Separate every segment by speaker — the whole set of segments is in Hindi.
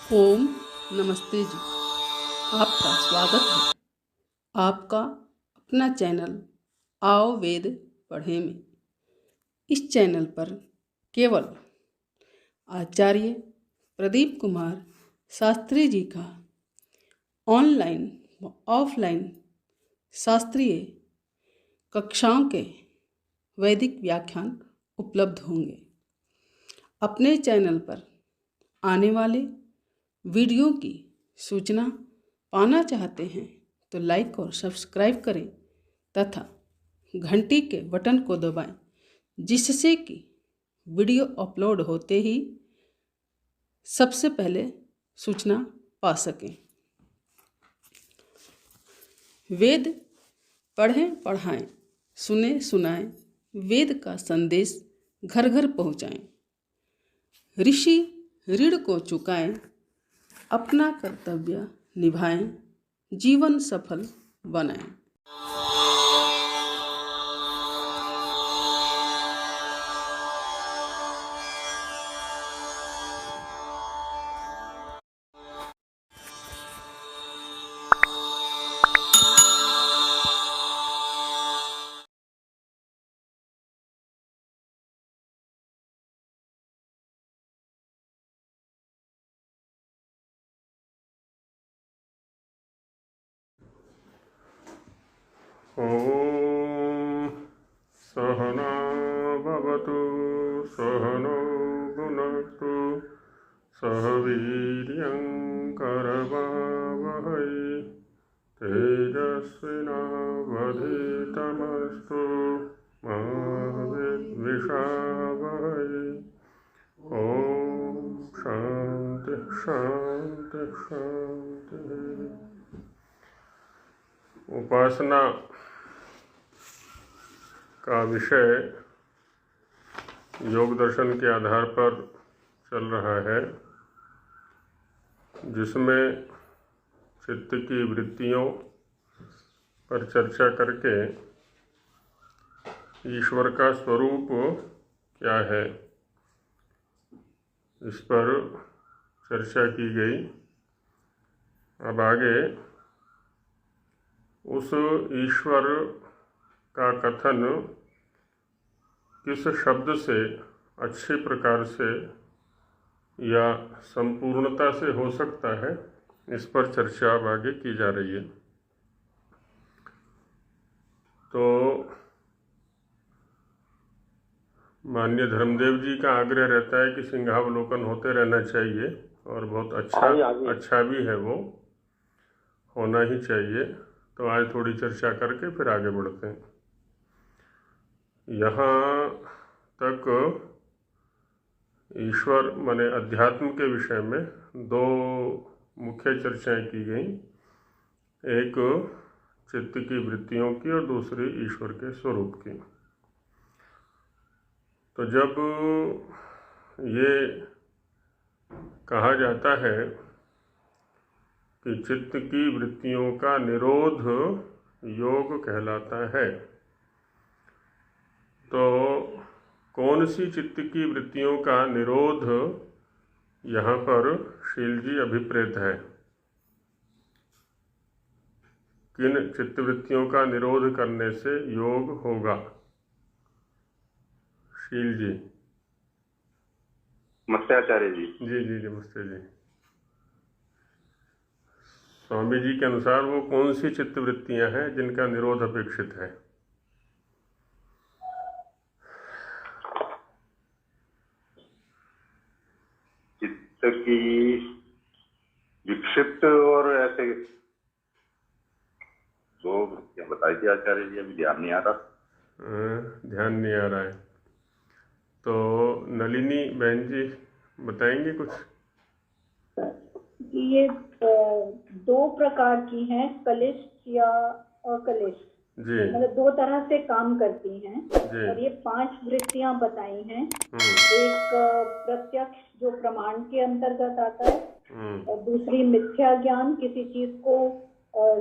Speaker 1: ओम नमस्ते जी। आपका स्वागत है आपका अपना चैनल आओ वेद पढ़े में। इस चैनल पर केवल आचार्य प्रदीप कुमार शास्त्री जी का ऑनलाइन व ऑफलाइन शास्त्रीय कक्षाओं के वैदिक व्याख्यान उपलब्ध होंगे। अपने चैनल पर आने वाले वीडियो की सूचना पाना चाहते हैं तो लाइक और सब्सक्राइब करें तथा घंटी के बटन को दबाएं, जिससे कि वीडियो अपलोड होते ही सबसे पहले सूचना पा सकें। वेद पढ़ें पढ़ाएं, सुने सुनाएं, वेद का संदेश घर घर पहुँचाएं। ऋषि ऋण को चुकाएं, अपना कर्तव्य निभाएं, जीवन सफल बनाएं।
Speaker 2: ॐ सहना भवतु सहनौ भुनक्तु सह वीर्यं करवावहै तेजस्विनावधीतमस्तु मा विद्विषावहै। ॐ शान्ति शान्ति शान्ति। उपासना का विषय योग दर्शन के आधार पर चल रहा है, जिसमें चित्त की वृत्तियों पर चर्चा करके ईश्वर का स्वरूप क्या है इस पर चर्चा की गई। अब आगे उस ईश्वर का कथन किस शब्द से अच्छे प्रकार से या संपूर्णता से हो सकता है, इस पर चर्चा अब आगे की जा रही है। तो माननीय धर्मदेव जी का आग्रह रहता है कि सिंहावलोकन होते रहना चाहिए और बहुत अच्छा भी है, वो होना ही चाहिए। तो आज थोड़ी चर्चा करके फिर आगे बढ़ते हैं। यहाँ तक ईश्वर माने अध्यात्म के विषय में दो मुख्य चर्चाएं की गई, एक चित्त की वृत्तियों की और दूसरी ईश्वर के स्वरूप की। तो जब ये कहा जाता है कि चित्त की वृत्तियों का निरोध योग कहलाता है, तो कौन सी चित्त की वृत्तियों का निरोध यहाँ पर शील जी अभिप्रेत है? किन चित्तवृत्तियों का निरोध करने से योग होगा? शील जी।
Speaker 3: नमस्ते आचार्य जी।
Speaker 2: जी जी नमस्ते जी। स्वामी जी के अनुसार वो कौन सी चित्तवृत्तियां हैं जिनका निरोध अपेक्षित है?
Speaker 3: चित्त की विक्षिप्त और ऐसे दो क्या बताई थी आचार्य जी, अभी ध्यान नहीं आ रहा।
Speaker 2: ध्यान नहीं आ रहा है तो नलिनी बहन जी बताएंगे कुछ?
Speaker 4: ये दो प्रकार की हैं, कलिष्ठ या अकलिष्ठ। मतलब दो तरह से काम करती हैं और ये 5 वृत्तियां बताई हैं। एक प्रत्यक्ष जो प्रमाण के अंतर्गत आता है और दूसरी मिथ्या ज्ञान, किसी चीज को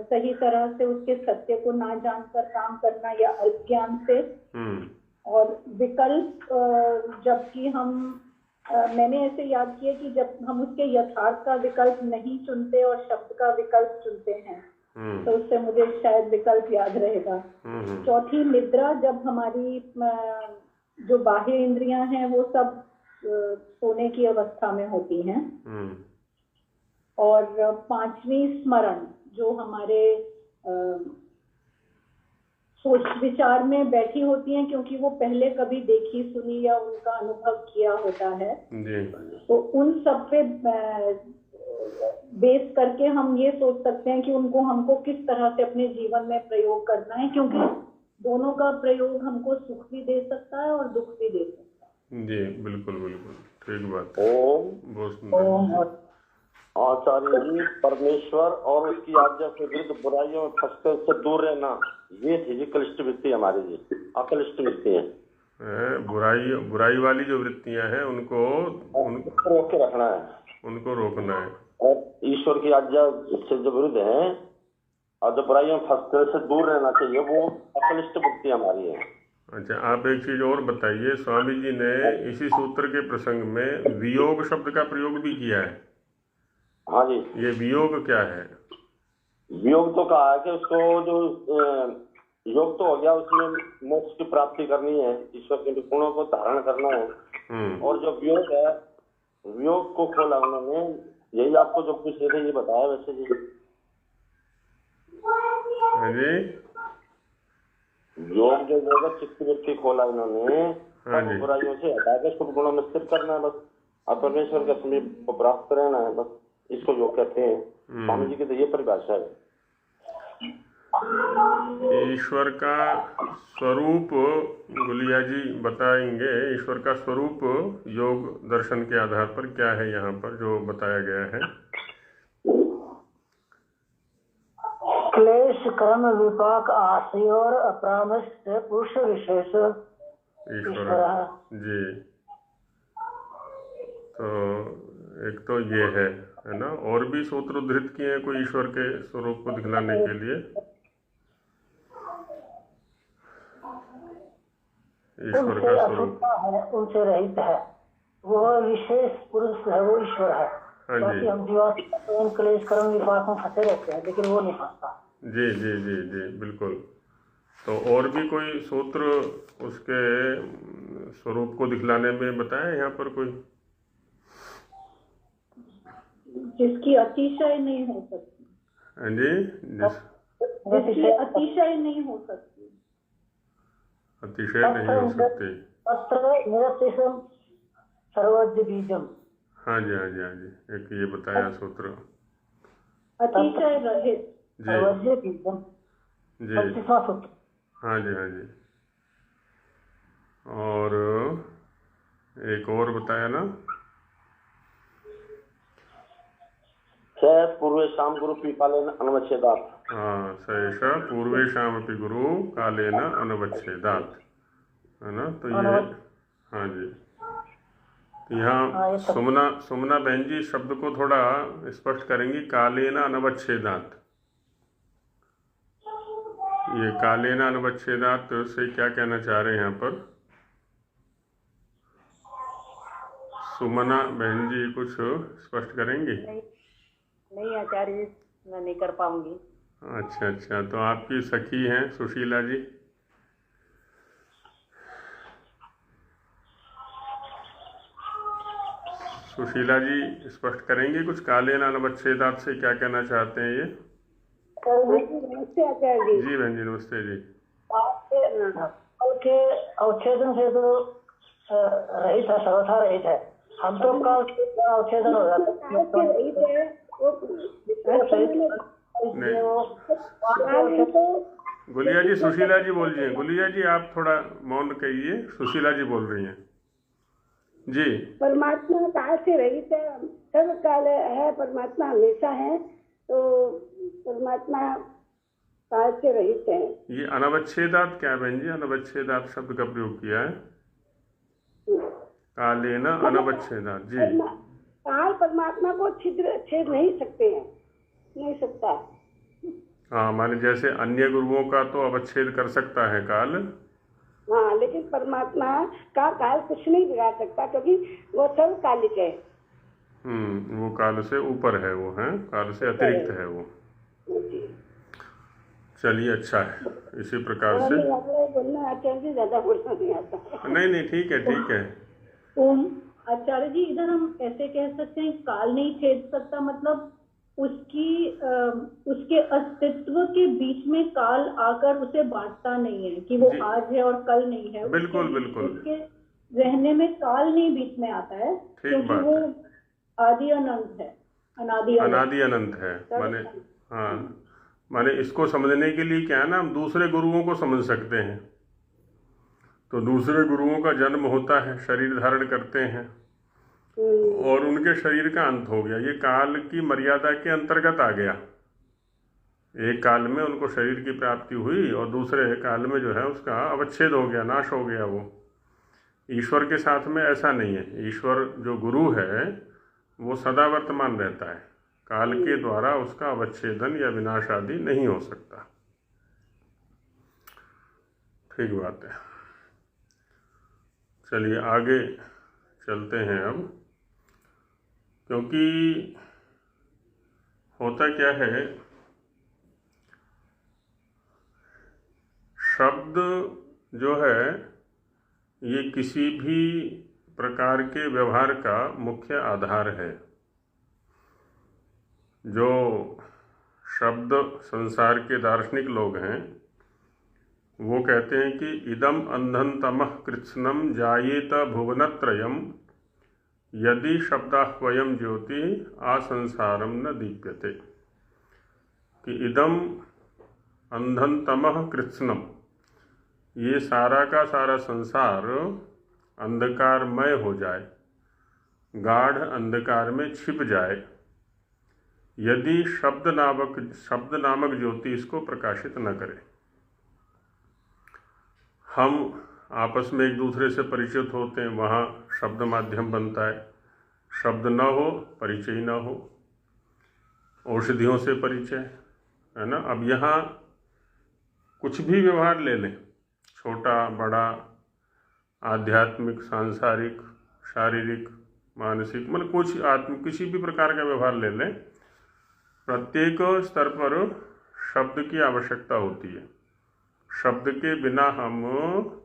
Speaker 4: सही तरह से उसके सत्य को ना जानकर काम करना या अज्ञान से। और विकल्प जबकि हम मैंने ऐसे याद किया कि जब हम उसके यथार्थ का विकल्प नहीं चुनते और शब्द का विकल्प चुनते हैं तो उससे मुझे शायद विकल्प याद रहेगा। चौथी निद्रा, जब हमारी जो बाह्य इंद्रियां हैं वो सब सोने की अवस्था में होती हैं। और पांचवी स्मरण, जो हमारे सोच विचार में बैठी होती हैं क्योंकि वो पहले कभी देखी सुनी या उनका अनुभव किया होता है। तो उन सब पे बेस करके हम ये सोच सकते हैं कि उनको हमको किस तरह से अपने जीवन में प्रयोग करना है, क्योंकि दोनों का प्रयोग हमको सुख भी दे सकता है और दुख भी दे सकता है।
Speaker 2: जी बिल्कुल बिल्कुल ठीक बात।
Speaker 5: ओम आचार्य जी, परमेश्वर और उसकी आज्ञा के विरुद्ध बुराइयों में फंसकर उससे दूर रहना, ये थी जी कलिष्ठ वृत्ति हमारी जी, अकलिष्ठ वृत्ति है।
Speaker 2: बुराई वाली जो वृत्तियां हैं उनको
Speaker 5: रोक के रखना है,
Speaker 2: उनको रोकना है।
Speaker 5: और ईश्वर की आज्ञा से जो विरुद्ध है और जो बुराइयों में फंसकर से दूर रहना चाहिए, वो अकलिष्ट वृत्ति हमारी है।
Speaker 2: अच्छा, आप एक चीज और बताइए, स्वामी जी ने इसी सूत्र के प्रसंग में वियोग शब्द का प्रयोग भी किया है।
Speaker 5: हाँ जी,
Speaker 2: ये वियोग क्या है?
Speaker 5: वियोग तो कहा है कि उसको जो योग तो हो गया, उसमें मोक्ष की प्राप्ति करनी है, ईश्वर के गुणों को धारण करना है। और जो वियोग है, वियोग को खोला उन्होंने, यही आपको जो पूछ रहे थे ये बताया वैसे जी। योग जो होगा चित्त वृत्ति खोला इन्होंने, बुराइयों से हटा के शुभ गुणों में स्थिर करना है बस, और परमेश्वर के समीप को प्राप्त रहना है बस, इसको योग कहते हैं। स्वामी जी की तो ये परिभाषा है।
Speaker 2: ईश्वर का स्वरूप गुलिया जी बताएंगे, ईश्वर का स्वरूप योग दर्शन के आधार पर क्या है यहाँ पर जो बताया गया है?
Speaker 6: क्लेश कर्म विपाक आशय और अपरामश्च पुरुष विशेष ईश्वर
Speaker 2: जी। तो एक तो ये है ना, और भी सूत्र उद्धृत किए हैं कोई ईश्वर के स्वरूप को दिखलाने के लिए? ईश्वर का स्वरूप
Speaker 6: है, उनसे रहित है, वो विशेष पुरुष है, वो ईश्वर है। बाकी हम जीवात्मा क्लेश कर्म विपाक में फंसे रहते हैं, लेकिन वो नहीं फंसता।
Speaker 2: जी जी जी जी बिल्कुल। तो और भी कोई सूत्र उसके स्वरूप को दिखलाने में बताया यहाँ पर कोई?
Speaker 4: जिसकी अतिशय नहीं हो सकती।
Speaker 2: हाँ जी,
Speaker 4: जिसकी अतिशय नहीं हो सकती।
Speaker 2: अतिशय नहीं हो सकती।
Speaker 6: सर्वज्ञ बीजम।
Speaker 2: हाँ जी हाँ जी हाँ जी, एक ये बताया सूत्र।
Speaker 4: अतिशय रहित
Speaker 2: जी
Speaker 6: जी।
Speaker 2: हाँ जी हाँ जी। और एक और बताया ना,
Speaker 5: पूर्वेशाम गुरु कालेन अनवच्छेदात्।
Speaker 2: हाँ, सैषा पूर्वेशाम अपि गुरु कालेन अनवच्छेदात्, है ना। तो ये हाँ जी, तो यहाँ सुमना बहन जी शब्द को थोड़ा स्पष्ट करेंगी, कालेन अनवच्छेदात्। ये कालेन अनवच्छेदात् से क्या कहना चाह रहे हैं यहाँ पर? सुमना बहन जी कुछ स्पष्ट करेंगी?
Speaker 7: नहीं आचार्य, मैं नहीं कर पाऊंगी।
Speaker 2: अच्छा अच्छा, तो आपकी सखी हैं सुशीला जी। सुशीला जी स्पष्ट करेंगे कुछ, कालेन अनवच्छेदात् से क्या कहना चाहते हैं ये?
Speaker 7: नमस्ते आचार्य जी।
Speaker 2: जी बहन जी नमस्ते जी।
Speaker 6: के अवच्छेदन से तो रहित है, सर्वथा रहित है। हम तो काल से अवच्छेदन हो जाता है।
Speaker 2: गुलिया जी, सुशीला जी बोल रही हैं। गुलिया जी आप थोड़ा मौन कहिए, सुशीला जी बोल रही हैं जी।
Speaker 7: परमात्मा काल से रहित है, सर्व काल है, परमात्मा हमेशा है, तो परमात्मा काल से रहित है।
Speaker 2: ये अनवच्छेदात् क्या बहन जी? अनवच्छेदात् शब्द का प्रयोग किया है, कालेन अनवच्छेदात् जी।
Speaker 7: काल परमात्मा को छेद नहीं सकते हैं, नहीं सकता।
Speaker 2: हाँ, माने जैसे अन्य गुरुओं का तो अवच्छेद कर सकता है काल,
Speaker 7: हाँ, लेकिन परमात्मा का काल कुछ नहीं बिगाड़ सकता, क्योंकि वो सब कालिक है।
Speaker 2: वो काल से ऊपर है, वो है काल से अतिरिक्त है वो। चलिए, अच्छा है। इसी प्रकार से
Speaker 7: बोलना आचार्य जी, ज्यादा बोलना नहीं आता।
Speaker 2: नहीं, ठीक है, ठीक है।
Speaker 4: ओम आचार्य जी, इधर हम ऐसे कह सकते हैं काल नहीं छेद सकता, मतलब उसके अस्तित्व के बीच में काल आकर उसे बांटता नहीं है कि वो आज है और कल नहीं है।
Speaker 2: बिल्कुल बिल्कुल।
Speaker 4: उसके रहने में काल नहीं बीच में आता है, क्योंकि वो आदि अनंत है, अनादि
Speaker 2: अनंत है। माने हाँ, माने इसको समझने के लिए क्या है ना, हम दूसरे गुरुओं को समझ सकते हैं। तो दूसरे गुरुओं का जन्म होता है, शरीर धारण करते हैं और उनके शरीर का अंत हो गया। ये काल की मर्यादा के अंतर्गत आ गया। एक काल में उनको शरीर की प्राप्ति हुई और दूसरे काल में जो है उसका अवच्छेद हो गया, नाश हो गया। वो ईश्वर के साथ में ऐसा नहीं है। ईश्वर जो गुरु है वो सदा वर्तमान रहता है, काल के द्वारा उसका अवच्छेदन या विनाश आदि नहीं हो सकता। ठीक बात है। चलिए आगे चलते हैं अब, क्योंकि होता क्या है, शब्द जो है ये किसी भी प्रकार के व्यवहार का मुख्य आधार है। जो शब्द संसार के दार्शनिक लोग हैं वो कहते हैं कि इदम अंधन तमः कृत्स्नम जायेत भुवनत्रयम् यदि शब्दाह्वयम ज्योति आसंसारम न दीप्यते। कि इदम अंधन तमः कृत्स्नम, ये सारा का सारा संसार अंधकारमय हो जाए, गाढ़ अंधकार में छिप जाए, यदि शब्द नामक ज्योति इसको प्रकाशित न करे। हम आपस में एक दूसरे से परिचित होते हैं, वहाँ शब्द माध्यम बनता है। शब्द न हो, परिचय न हो। औषधियों से परिचय है ना। अब यहाँ कुछ भी व्यवहार ले लें, छोटा बड़ा, आध्यात्मिक, सांसारिक, शारीरिक, मानसिक, मतलब कुछ किसी भी प्रकार का व्यवहार ले लें, प्रत्येक स्तर पर शब्द की आवश्यकता होती है। शब्द के बिना हम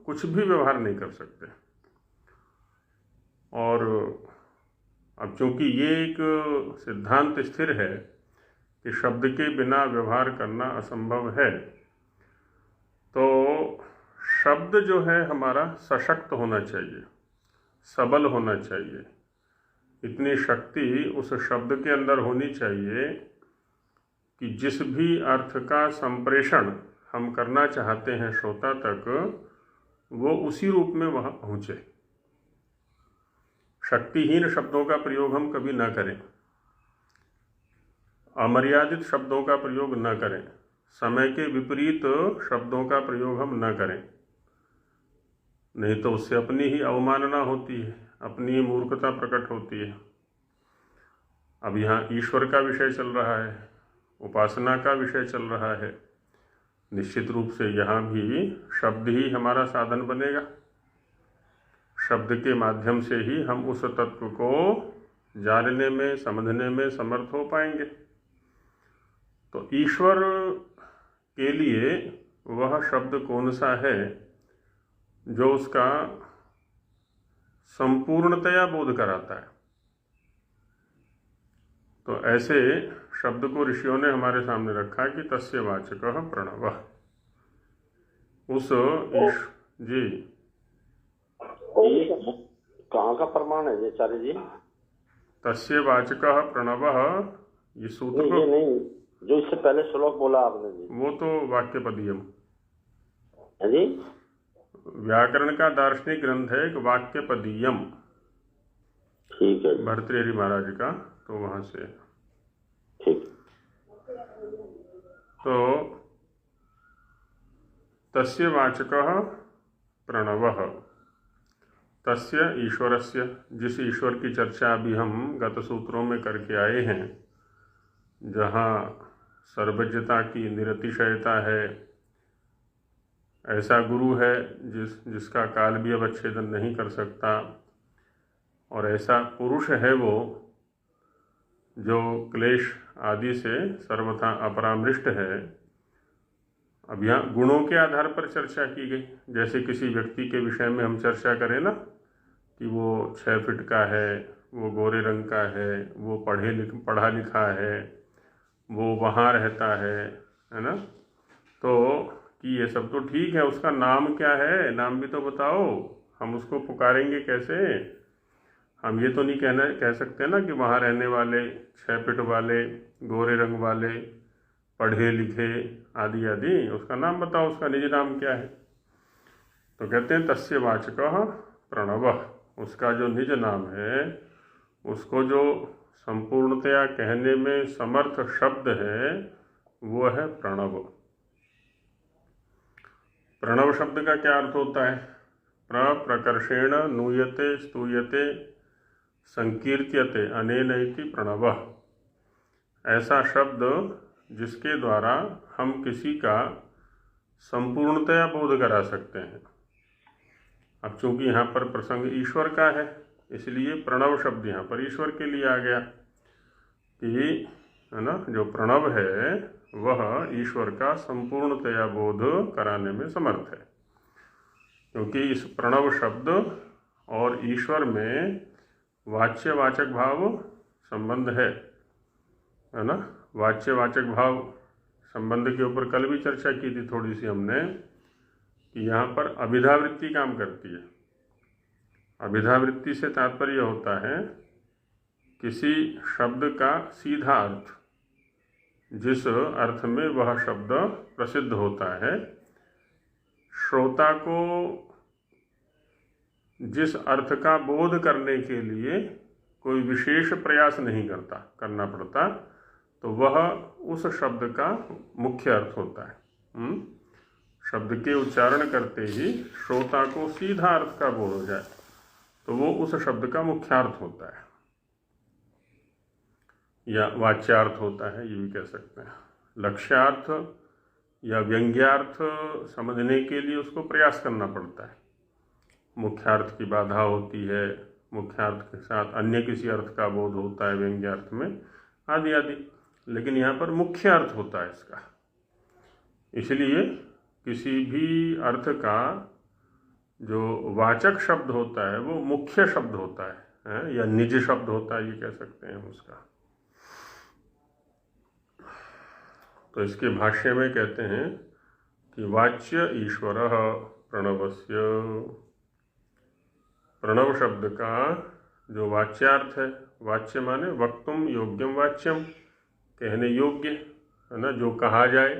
Speaker 2: कुछ भी व्यवहार नहीं कर सकते। और अब चूंकि ये एक सिद्धांत स्थिर है कि शब्द के बिना व्यवहार करना असंभव है, तो शब्द जो है हमारा सशक्त होना चाहिए, सबल होना चाहिए। इतनी शक्ति उस शब्द के अंदर होनी चाहिए कि जिस भी अर्थ का संप्रेषण हम करना चाहते हैं श्रोता तक, वो उसी रूप में वहाँ पहुँचे। शक्तिहीन शब्दों का प्रयोग हम कभी ना करें, अमर्यादित शब्दों का प्रयोग न करें, समय के विपरीत शब्दों का प्रयोग हम न करें, नहीं तो उससे अपनी ही अवमानना होती है, अपनी ही मूर्खता प्रकट होती है। अब यहाँ ईश्वर का विषय चल रहा है, उपासना का विषय चल रहा है, निश्चित रूप से यहाँ भी शब्द ही हमारा साधन बनेगा। शब्द के माध्यम से ही हम उस तत्व को जानने में, समझने में समर्थ हो पाएंगे। तो ईश्वर के लिए वह शब्द कौन सा है जो उसका संपूर्णतया बोध कराता है। तो ऐसे शब्द को ऋषियों ने हमारे सामने रखा कि तस्य वाचकः प्रणवः। उस जी
Speaker 5: कहाँ का प्रमाण है ये आचार्य जी?
Speaker 2: तस्य वाचकः प्रणवः, ये सूत्र
Speaker 5: नहीं, ये नहीं, जो इससे पहले श्लोक बोला आपने जी,
Speaker 2: वो तो वाक्यपदीयम
Speaker 5: है जी।
Speaker 2: व्याकरण का दार्शनिक ग्रंथ है, एक वाक्यपदीयम।
Speaker 5: ठीक है,
Speaker 2: भर्तृहरि महाराज का, तो वहां से
Speaker 5: ठीक।
Speaker 2: तो तस्य वाचकः प्रणवः, तस्य ईश्वरस्य, जिस ईश्वर की चर्चा अभी हम गत सूत्रों में करके आए हैं, जहाँ सर्वज्ञता की निरतिशयता है, ऐसा गुरु है जिसका काल भी अब अच्छेदन नहीं कर सकता, और ऐसा पुरुष है वो जो क्लेश आदि से सर्वथा अपरामृष्ट है। अब यहाँ गुणों के आधार पर चर्चा की गई। जैसे किसी व्यक्ति के विषय में हम चर्चा करें ना कि वो 6 फीट का है, वो गोरे रंग का है, वो पढ़ा लिखा है, वो वहाँ रहता है ना, तो कि ये सब तो ठीक है, उसका नाम क्या है, नाम भी तो बताओ, हम उसको पुकारेंगे कैसे। हम ये तो नहीं कह सकते ना कि वहाँ रहने वाले 6 फीट वाले, गोरे रंग वाले, पढ़े लिखे आदि आदि, उसका नाम बताओ, उसका निज नाम क्या है। तो कहते हैं तस्य वाचकः प्रणवः, उसका जो निज नाम है, उसको जो संपूर्णतया कहने में समर्थ शब्द है वो है प्रणव। प्रणव शब्द का क्या अर्थ होता है? प्रकर्षेण नूयते स्तूयते संकीर्त्यते अनेन इति प्रणवः। ऐसा शब्द जिसके द्वारा हम किसी का संपूर्णतया बोध करा सकते हैं। अब चूंकि यहाँ पर प्रसंग ईश्वर का है, इसलिए प्रणव शब्द यहाँ पर ईश्वर के लिए आ गया कि है ना, जो प्रणव है वह ईश्वर का संपूर्णतया बोध कराने में समर्थ है। क्योंकि इस प्रणव शब्द और ईश्वर में वाच्यवाचक भाव संबंध है ना। वाच्यवाचक भाव संबंध के ऊपर कल भी चर्चा की थी थोड़ी सी हमने, कि यहाँ पर अभिधावृत्ति काम करती है। अभिधावृत्ति से तात्पर्य होता है किसी शब्द का सीधा अर्थ, जिस अर्थ में वह शब्द प्रसिद्ध होता है, श्रोता को जिस अर्थ का बोध करने के लिए कोई विशेष प्रयास नहीं करना पड़ता, तो वह उस शब्द का मुख्य अर्थ होता है। शब्द के उच्चारण करते ही श्रोता को सीधा अर्थ का बोध हो जाए तो वो उस शब्द का मुख्यार्थ होता है या वाच्यार्थ होता है, ये भी कह सकते हैं। लक्ष्यार्थ या व्यंग्यार्थ समझने के लिए उसको प्रयास करना पड़ता है। मुख्यार्थ की बाधा होती है, मुख्यार्थ के साथ अन्य किसी अर्थ का बोध होता है व्यंग्यार्थ में, आदि आदि। लेकिन यहाँ पर मुख्य अर्थ होता है इसका। इसलिए किसी भी अर्थ का जो वाचक शब्द होता है वो मुख्य शब्द होता है या निज शब्द होता है, ये कह सकते हैं उसका। तो इसके भाष्य में कहते हैं कि वाच्य ईश्वरः प्रणवस्य, प्रणव शब्द का जो वाच्यार्थ है, वाच्य माने वक्तुम योग्यम वाच्यम, कहने योग्य है ना, जो कहा जाए,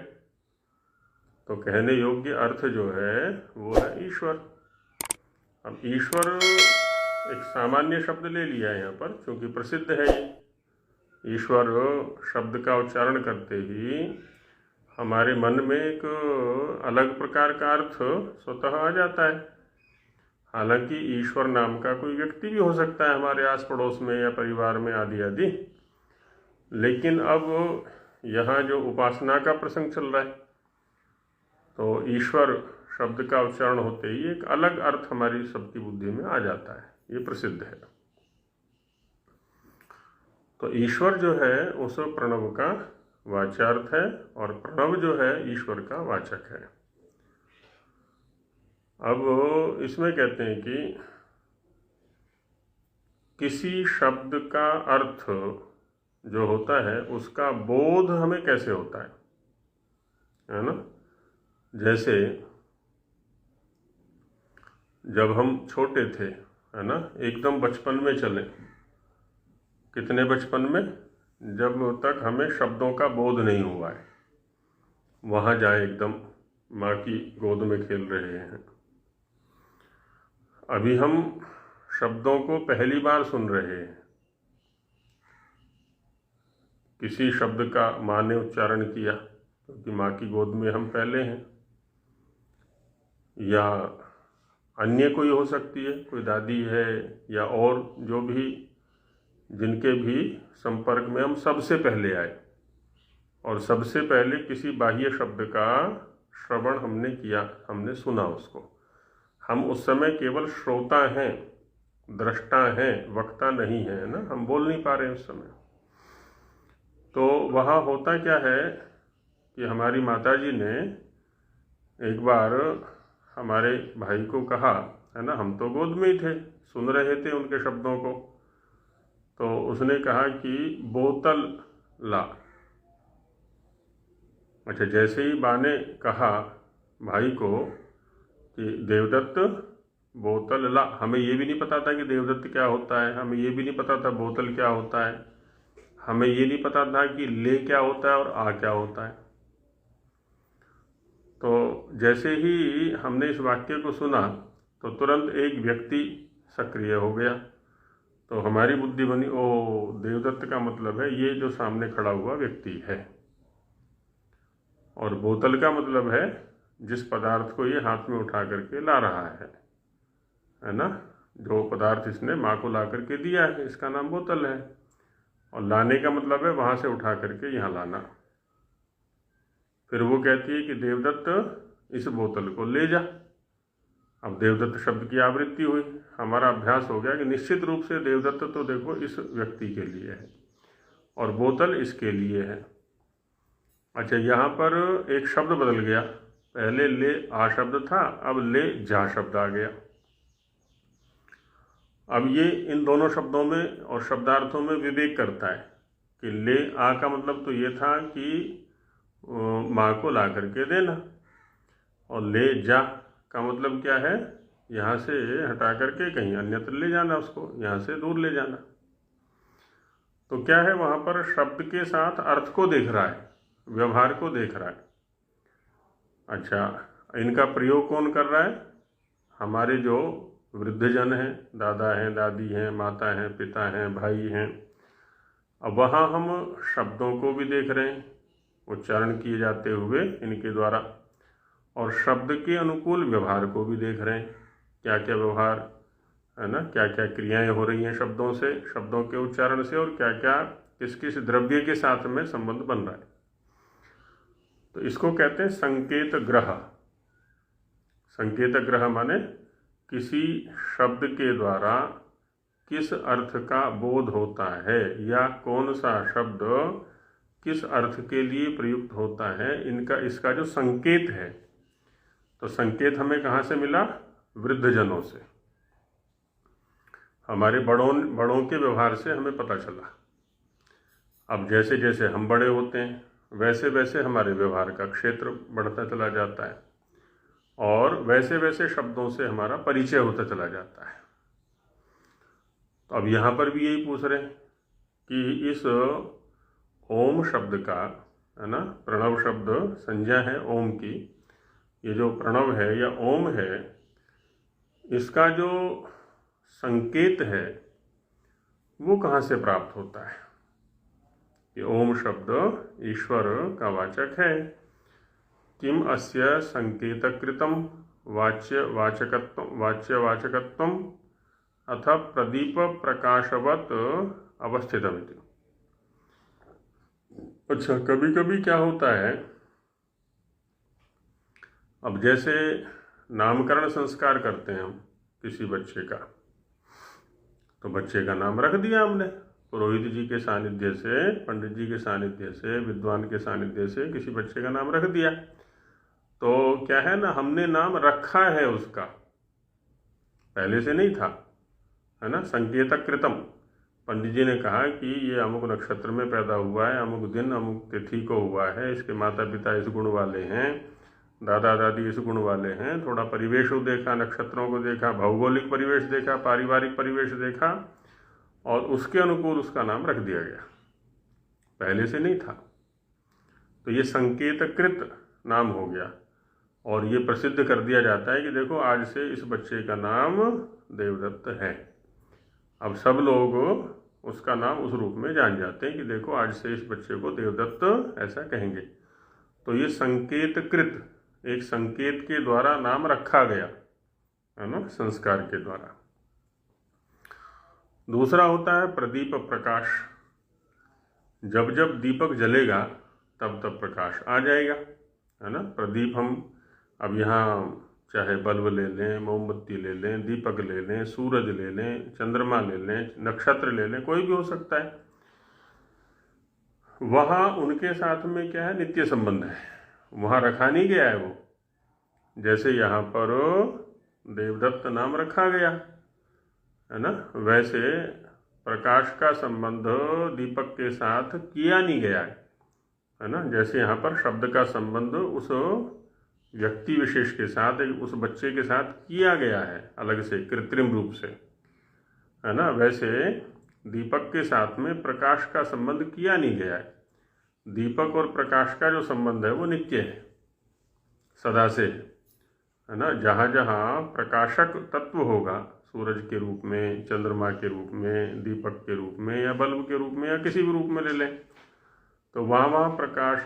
Speaker 2: तो कहने योग्य अर्थ जो है वो है ईश्वर। अब ईश्वर एक सामान्य शब्द ले लिया है यहाँ पर, क्योंकि प्रसिद्ध है ये। ईश्वर शब्द का उच्चारण करते ही हमारे मन में एक अलग प्रकार का अर्थ स्वतः आ जाता है। हालांकि ईश्वर नाम का कोई व्यक्ति भी हो सकता है हमारे आस पड़ोस में या परिवार में आदि आदि, लेकिन अब यहाँ जो उपासना का प्रसंग चल रहा है, तो ईश्वर शब्द का उच्चारण होते ही एक अलग अर्थ हमारी सबकी बुद्धि में आ जाता है, ये प्रसिद्ध है। तो ईश्वर जो है उस प्रणव का वाच्यार्थ है और प्रणव जो है ईश्वर का वाचक है। अब इसमें कहते हैं कि किसी शब्द का अर्थ जो होता है उसका बोध हमें कैसे होता है ना। जैसे जब हम छोटे थे, है ना, एकदम बचपन में चले, कितने बचपन में, जब तक हमें शब्दों का बोध नहीं हुआ है, वहाँ जाए एकदम माँ की गोद में खेल रहे हैं, अभी हम शब्दों को पहली बार सुन रहे हैं, किसी शब्द का माँ ने उच्चारण किया क्योंकि माँ की गोद में हम पहले हैं, या अन्य कोई हो सकती है, कोई दादी है या और जो भी, जिनके भी संपर्क में हम सबसे पहले आए और सबसे पहले किसी बाह्य शब्द का श्रवण हमने किया, हमने सुना उसको। हम उस समय केवल श्रोता हैं, दृष्टा हैं, वक्ता नहीं है ना, हम बोल नहीं पा रहे उस समय। तो वहाँ होता क्या है कि हमारी माताजी ने एक बार हमारे भाई को कहा, है ना, हम तो गोद में ही थे, सुन रहे थे उनके शब्दों को। तो उसने कहा कि बोतल ला। अच्छा, जैसे ही बा ने कहा भाई को कि देवदत्त बोतल ला, हमें ये भी नहीं पता था कि देवदत्त क्या होता है, हमें ये भी नहीं पता था बोतल क्या होता है, हमें ये नहीं पता था कि ले क्या होता है और आ क्या होता है। तो जैसे ही हमने इस वाक्य को सुना तो तुरंत एक व्यक्ति सक्रिय हो गया। तो हमारी बुद्धि बनी, ओ देवदत्त का मतलब है ये जो सामने खड़ा हुआ व्यक्ति है, और बोतल का मतलब है जिस पदार्थ को ये हाथ में उठा करके ला रहा है ना, जो पदार्थ इसने माँ को ला करके दिया है, इसका नाम बोतल है। और लाने का मतलब है वहाँ से उठा करके यहाँ लाना। फिर वो कहती है कि देवदत्त इस बोतल को ले जा। अब देवदत्त शब्द की आवृत्ति हुई, हमारा अभ्यास हो गया कि निश्चित रूप से देवदत्त तो देखो इस व्यक्ति के लिए है और बोतल इसके लिए है। अच्छा, यहाँ पर एक शब्द बदल गया, पहले ले आ शब्द था, अब ले जा शब्द आ गया। अब ये इन दोनों शब्दों में और शब्दार्थों में विवेक करता है कि ले आ का मतलब तो ये था कि माँ को ला करके देना, और ले जा का मतलब क्या है, यहाँ से हटा करके कहीं अन्यत्र ले जाना, उसको यहाँ से दूर ले जाना। तो क्या है, वहाँ पर शब्द के साथ अर्थ को देख रहा है, व्यवहार को देख रहा है। अच्छा, इनका प्रयोग कौन कर रहा है? हमारे जो वृद्धजन हैं, दादा हैं, दादी हैं, माता हैं, पिता हैं, भाई हैं। अब वहाँ हम शब्दों को भी देख रहे हैं उच्चारण किए जाते हुए इनके द्वारा, और शब्द के अनुकूल व्यवहार को भी देख रहे हैं, क्या क्या व्यवहार है ना, क्या क्या क्रियाएं हो रही हैं शब्दों से, शब्दों के उच्चारण से, और क्या क्या किस किस द्रव्य के साथ में संबंध बन रहा है। तो इसको कहते हैं संकेत ग्रह। संकेत ग्रह माने किसी शब्द के द्वारा किस अर्थ का बोध होता है या कौन सा शब्द किस अर्थ के लिए प्रयुक्त होता है, इसका जो संकेत है। तो संकेत हमें कहाँ से मिला? वृद्धजनों से, हमारे बड़ों के व्यवहार से हमें पता चला। अब जैसे जैसे हम बड़े होते हैं वैसे वैसे हमारे व्यवहार का क्षेत्र बढ़ता चला जाता है, और वैसे वैसे शब्दों से हमारा परिचय होता चला जाता है। तो अब यहाँ पर भी यही पूछ रहे हैं कि इस ओम शब्द का, है ना, प्रणव शब्द संज्ञा है ओम की, ये जो प्रणव है या ओम है, इसका जो संकेत है वो कहाँ से प्राप्त होता है? कि ओम शब्द ईश्वर का वाचक है। किम अस्य संकेतकृतम वाच्यवाचकत्वम अथ प्रदीप प्रकाशवत अवस्थितमिति। अच्छा, कभी कभी क्या होता है, अब जैसे नामकरण संस्कार करते हैं हम किसी बच्चे का, तो बच्चे का नाम रख दिया हमने, पुरोहित जी के सानिध्य से, पंडित जी के सानिध्य से, विद्वान के सानिध्य से किसी बच्चे का नाम रख दिया। तो क्या है ना, हमने नाम रखा है उसका, पहले से नहीं था, है ना। संकेतकृतम, पंडित जी ने कहा कि ये अमुक नक्षत्र में पैदा हुआ है, अमुक दिन अमुक तिथि को हुआ है, इसके माता पिता इस गुण वाले हैं, दादा दादी इस गुण वाले हैं। थोड़ा परिवेश देखा, नक्षत्रों को देखा, भौगोलिक परिवेश देखा, पारिवारिक परिवेश देखा, और उसके अनुकूल उसका नाम रख दिया गया, पहले से नहीं था। तो ये संकेतकृत नाम हो गया, और ये प्रसिद्ध कर दिया जाता है कि देखो आज से इस बच्चे का नाम देवदत्त है। अब सब लोग उसका नाम उस रूप में जान जाते हैं कि देखो आज से इस बच्चे को देवदत्त ऐसा कहेंगे। तो ये संकेतकृत, एक संकेत के द्वारा नाम रखा गया, है ना, संस्कार के द्वारा। दूसरा होता है प्रदीप प्रकाश। जब जब दीपक जलेगा तब तब प्रकाश आ जाएगा। है ना। प्रदीप हम अब यहाँ चाहे बल्ब ले लें, मोमबत्ती ले लें, दीपक ले लें, सूरज ले लें, चंद्रमा ले लें, नक्षत्र ले लें, कोई भी हो सकता है। वहाँ उनके साथ में क्या है, नित्य संबंध है, वहाँ रखा नहीं गया है वो। जैसे यहाँ पर देवदत्त नाम रखा गया है ना, वैसे प्रकाश का संबंध दीपक के साथ किया नहीं गया है ना। जैसे यहाँ पर शब्द का संबंध उस व्यक्ति विशेष के साथ, उस बच्चे के साथ किया गया है अलग से, कृत्रिम रूप से, है ना। वैसे दीपक के साथ में प्रकाश का संबंध किया नहीं गया है। दीपक और प्रकाश का जो संबंध है वो नित्य है, सदा से, है ना। जहाँ जहाँ प्रकाशक तत्व होगा, सूरज के रूप में, चंद्रमा के रूप में, दीपक के रूप में, या बल्ब के रूप में, या किसी भी रूप में ले लें, तो वहाँ वहाँ प्रकाश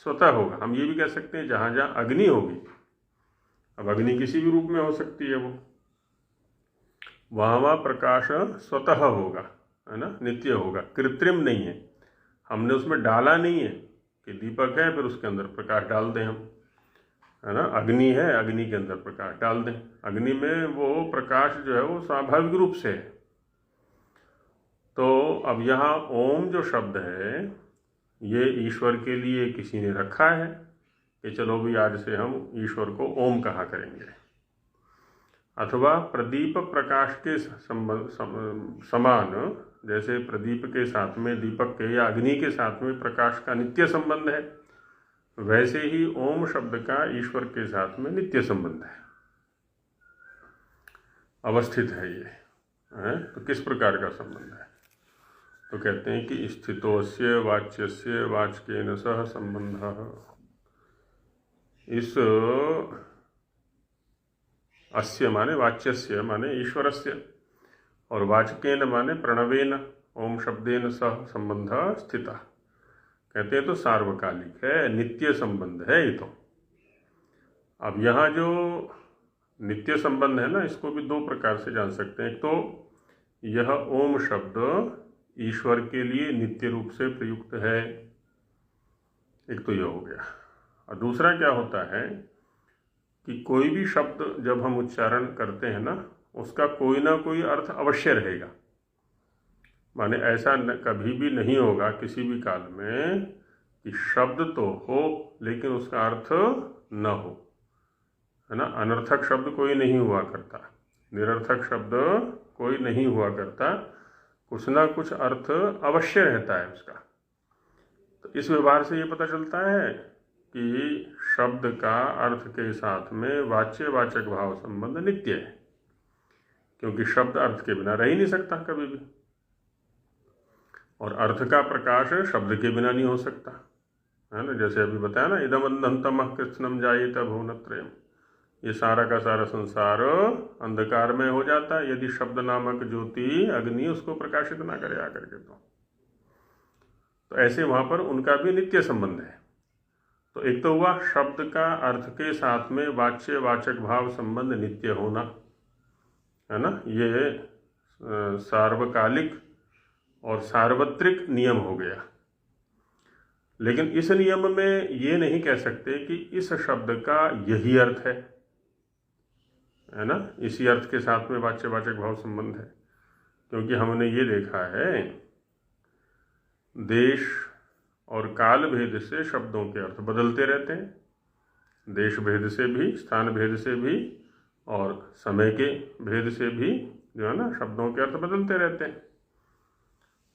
Speaker 2: स्वतः होगा। हम ये भी कह सकते हैं जहाँ जहाँ अग्नि होगी, अब अग्नि किसी भी रूप में हो सकती है, वो वहाँ वहाँ प्रकाश स्वतः होगा, है ना, नित्य होगा, कृत्रिम नहीं है। हमने उसमें डाला नहीं है कि दीपक है फिर उसके अंदर प्रकाश डाल दें हम, है ना। अग्नि है, अग्नि के अंदर प्रकाश डाल दें। अग्नि में वो प्रकाश जो है वो स्वाभाविक रूप से है। तो अब यहाँ ओम जो शब्द है ये ईश्वर के लिए किसी ने रखा है कि चलो भी आज से हम ईश्वर को ओम कहा करेंगे। अथवा प्रदीप प्रकाश के समान, जैसे प्रदीप के साथ में दीपक के या अग्नि के साथ में प्रकाश का नित्य संबंध है, वैसे ही ओम शब्द का ईश्वर के साथ में नित्य संबंध है, अवस्थित है ये, है। तो किस प्रकार का संबंध है, तो कहते हैं कि स्थितोस्य वाच्यस्य वाचकेन सह संबंधः। इस अस्य माने वाच्यस्य माने ईश्वरस्य, और वाचकेन माने प्रणवेन ओम शब्देन सह संबंधः स्थितः। कहते हैं तो सार्वकालिक है, नित्य संबंध है ये तो। अब यहाँ जो नित्य संबंध है ना, इसको भी दो प्रकार से जान सकते हैं। एक तो यह ओम शब्द ईश्वर के लिए नित्य रूप से प्रयुक्त है, एक तो यह हो गया। और दूसरा क्या होता है कि कोई भी शब्द जब हम उच्चारण करते हैं ना, उसका कोई ना कोई अर्थ अवश्य रहेगा। माने ऐसा कभी भी नहीं होगा किसी भी काल में कि शब्द तो हो लेकिन उसका अर्थ न हो, है ना। अनर्थक शब्द कोई नहीं हुआ करता, निरर्थक शब्द कोई नहीं हुआ करता, कुछ ना कुछ अर्थ अवश्य रहता है उसका। तो इस व्यवहार से ये पता चलता है कि शब्द का अर्थ के साथ में वाच्य वाचक भाव संबंध नित्य है, क्योंकि शब्द अर्थ के बिना रह ही नहीं सकता कभी भी, और अर्थ का प्रकाश शब्द के बिना नहीं हो सकता, है ना। जैसे अभी बताया ना, इदम अंधतमः कृत्स्नम जायेत भुवनत्रयम्, ये सारा का सारा संसार अंधकार में हो जाता है यदि शब्द नामक ज्योति अग्नि उसको प्रकाशित ना करे आकर के। तो ऐसे वहाँ पर उनका भी नित्य संबंध है। तो एक तो हुआ शब्द का अर्थ के साथ में वाच्य वाचक भाव संबंध नित्य होना, है ना। ये सार्वकालिक और सार्वत्रिक नियम हो गया। लेकिन इस नियम में ये नहीं कह सकते कि इस शब्द का यही अर्थ है ना, इसी अर्थ के साथ में वाच्य वाचक भाव संबंध है। क्योंकि हमने ये देखा है देश और काल भेद से शब्दों के अर्थ बदलते रहते हैं, देश भेद से भी, स्थान भेद से भी, और समय के भेद से भी जो है ना शब्दों के अर्थ बदलते रहते हैं।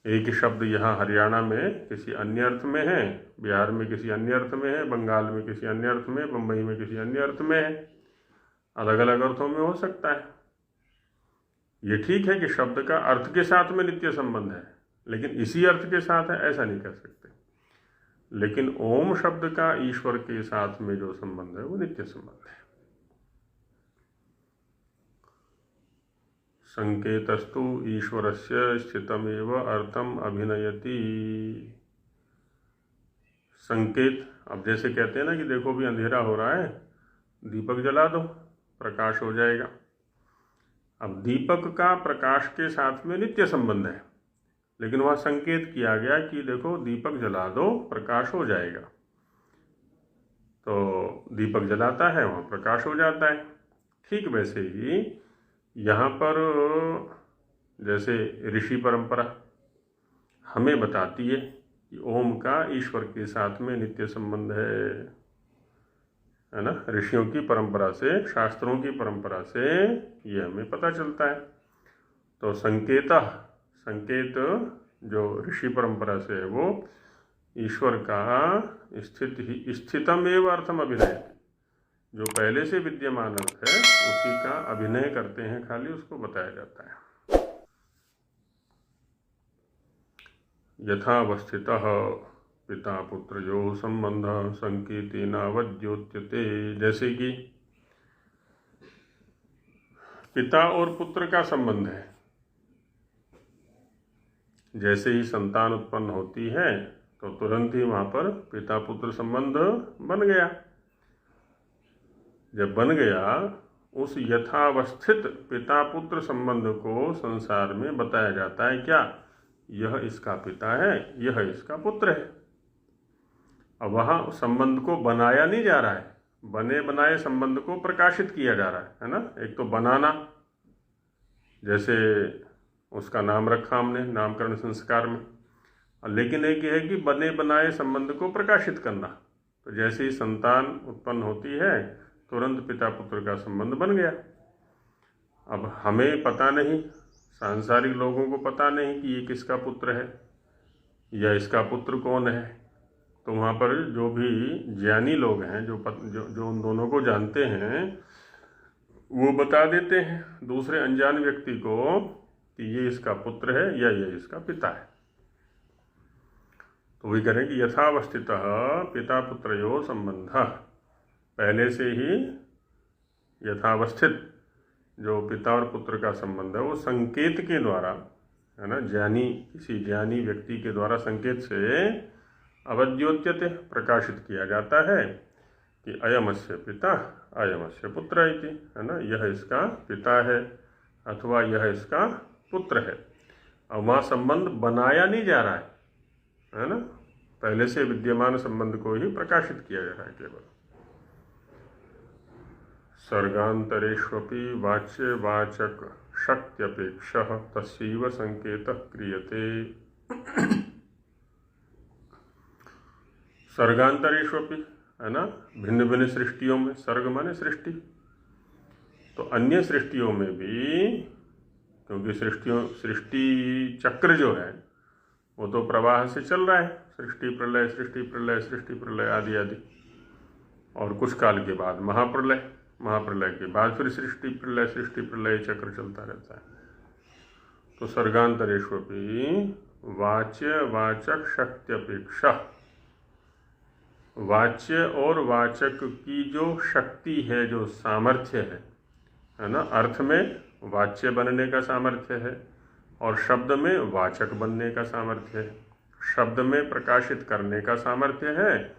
Speaker 2: एक ही शब्द यहाँ हरियाणा में किसी अन्य अर्थ में है, बिहार में किसी अन्य अर्थ में है, बंगाल में किसी अन्य अर्थ में, मुंबई में किसी अन्य अर्थ में है, अलग अलग अर्थों में हो सकता है। ये ठीक है कि शब्द का अर्थ के साथ में नित्य संबंध है, लेकिन इसी अर्थ के साथ है ऐसा नहीं कह सकते। लेकिन ओम शब्द का ईश्वर के साथ में जो संबंध है वो नित्य संबंध है। संकेतस्तु ईश्वरस्य स्थितमेव अर्थम अभिनयति। संकेत, अब जैसे कहते हैं ना कि देखो भी अंधेरा हो रहा है, दीपक जला दो प्रकाश हो जाएगा। अब दीपक का प्रकाश के साथ में नित्य संबंध है, लेकिन वह संकेत किया गया कि देखो दीपक जला दो प्रकाश हो जाएगा। तो दीपक जलाता है, वहाँ प्रकाश हो जाता है। ठीक वैसे ही यहाँ पर जैसे ऋषि परंपरा हमें बताती है कि ओम का ईश्वर के साथ में नित्य संबंध है ना। ऋषियों की परंपरा से, शास्त्रों की परंपरा से ये हमें पता चलता है। तो संकेत जो ऋषि परंपरा से है वो ईश्वर का स्थितम एवं अर्थम अभिनय, जो पहले से विद्यमान अर्थ है उसी का अभिनय करते हैं, खाली उसको बताया जाता है। यथावस्थितः पिता पुत्रयोः संबंधः संकेतेनावद्योत्यते, जैसे कि पिता और पुत्र का संबंध है। जैसे ही संतान उत्पन्न होती है तो तुरंत ही वहाँ पर पिता पुत्र संबंध बन गया। जब बन गया, उस यथावस्थित पिता पुत्र संबंध को संसार में बताया जाता है। क्या? यह इसका पिता है, यह इसका पुत्र है। अब वहाँ संबंध को बनाया नहीं जा रहा है, बने बनाए संबंध को प्रकाशित किया जा रहा है ना। एक तो बनाना, जैसे उसका नाम रखा हमने नामकरण संस्कार में, लेकिन एक है कि बने बनाए संबंध को प्रकाशित करना। तो जैसे ही संतान उत्पन्न होती है तुरंत पिता पुत्र का संबंध बन गया। अब हमें पता नहीं, सांसारिक लोगों को पता नहीं कि ये किसका पुत्र है या इसका पुत्र कौन है। तो वहाँ पर जो भी ज्ञानी लोग हैं, जो उन दोनों को जानते हैं, वो बता देते हैं दूसरे अनजान व्यक्ति को कि ये इसका पुत्र है या ये इसका पिता है। तो वही करें कि यथावस्थितः पिता पुत्रयोः संबंधः, पहले से ही यथावस्थित जो पिता और पुत्र का संबंध है वो संकेत के द्वारा, है ना, किसी ज्ञानी व्यक्ति के द्वारा संकेत से अवद्योत्यते, प्रकाशित किया जाता है कि अयमस्य पिता अयमस्य पुत्र इति, है ना, यह इसका पिता है अथवा यह इसका पुत्र है। अब वहाँ संबंध बनाया नहीं जा रहा है ना, पहले से विद्यमान संबंध को ही प्रकाशित किया जा रहा है केवल। सर्गांतरेष्वपि वाच्य वाचक शक्त्यपेक्षः तस्यैव संकेतः क्रियते। सर्गांतरेष्वपि, है ना, भिन्न भिन्न सृष्टियों में, सर्ग माने सृष्टि, तो अन्य सृष्टियों में भी, क्योंकि सृष्टि चक्र जो है वो तो प्रवाह से चल रहा है, सृष्टि प्रलय सृष्टि प्रलय सृष्टि प्रलय आदि आदि, और कुछ काल के बाद महाप्रलय, महाप्रलय के बाद फिर सृष्टि प्रलय चक्र चलता रहता है। तो सर्गांतरेष्वपि वाच्य वाचक शक्त्यपेक्षा, वाच्य और वाचक की जो शक्ति है, जो सामर्थ्य है ना, अर्थ में वाच्य बनने का सामर्थ्य है और शब्द में वाचक बनने का सामर्थ्य है। शब्द में प्रकाशित करने का सामर्थ्य है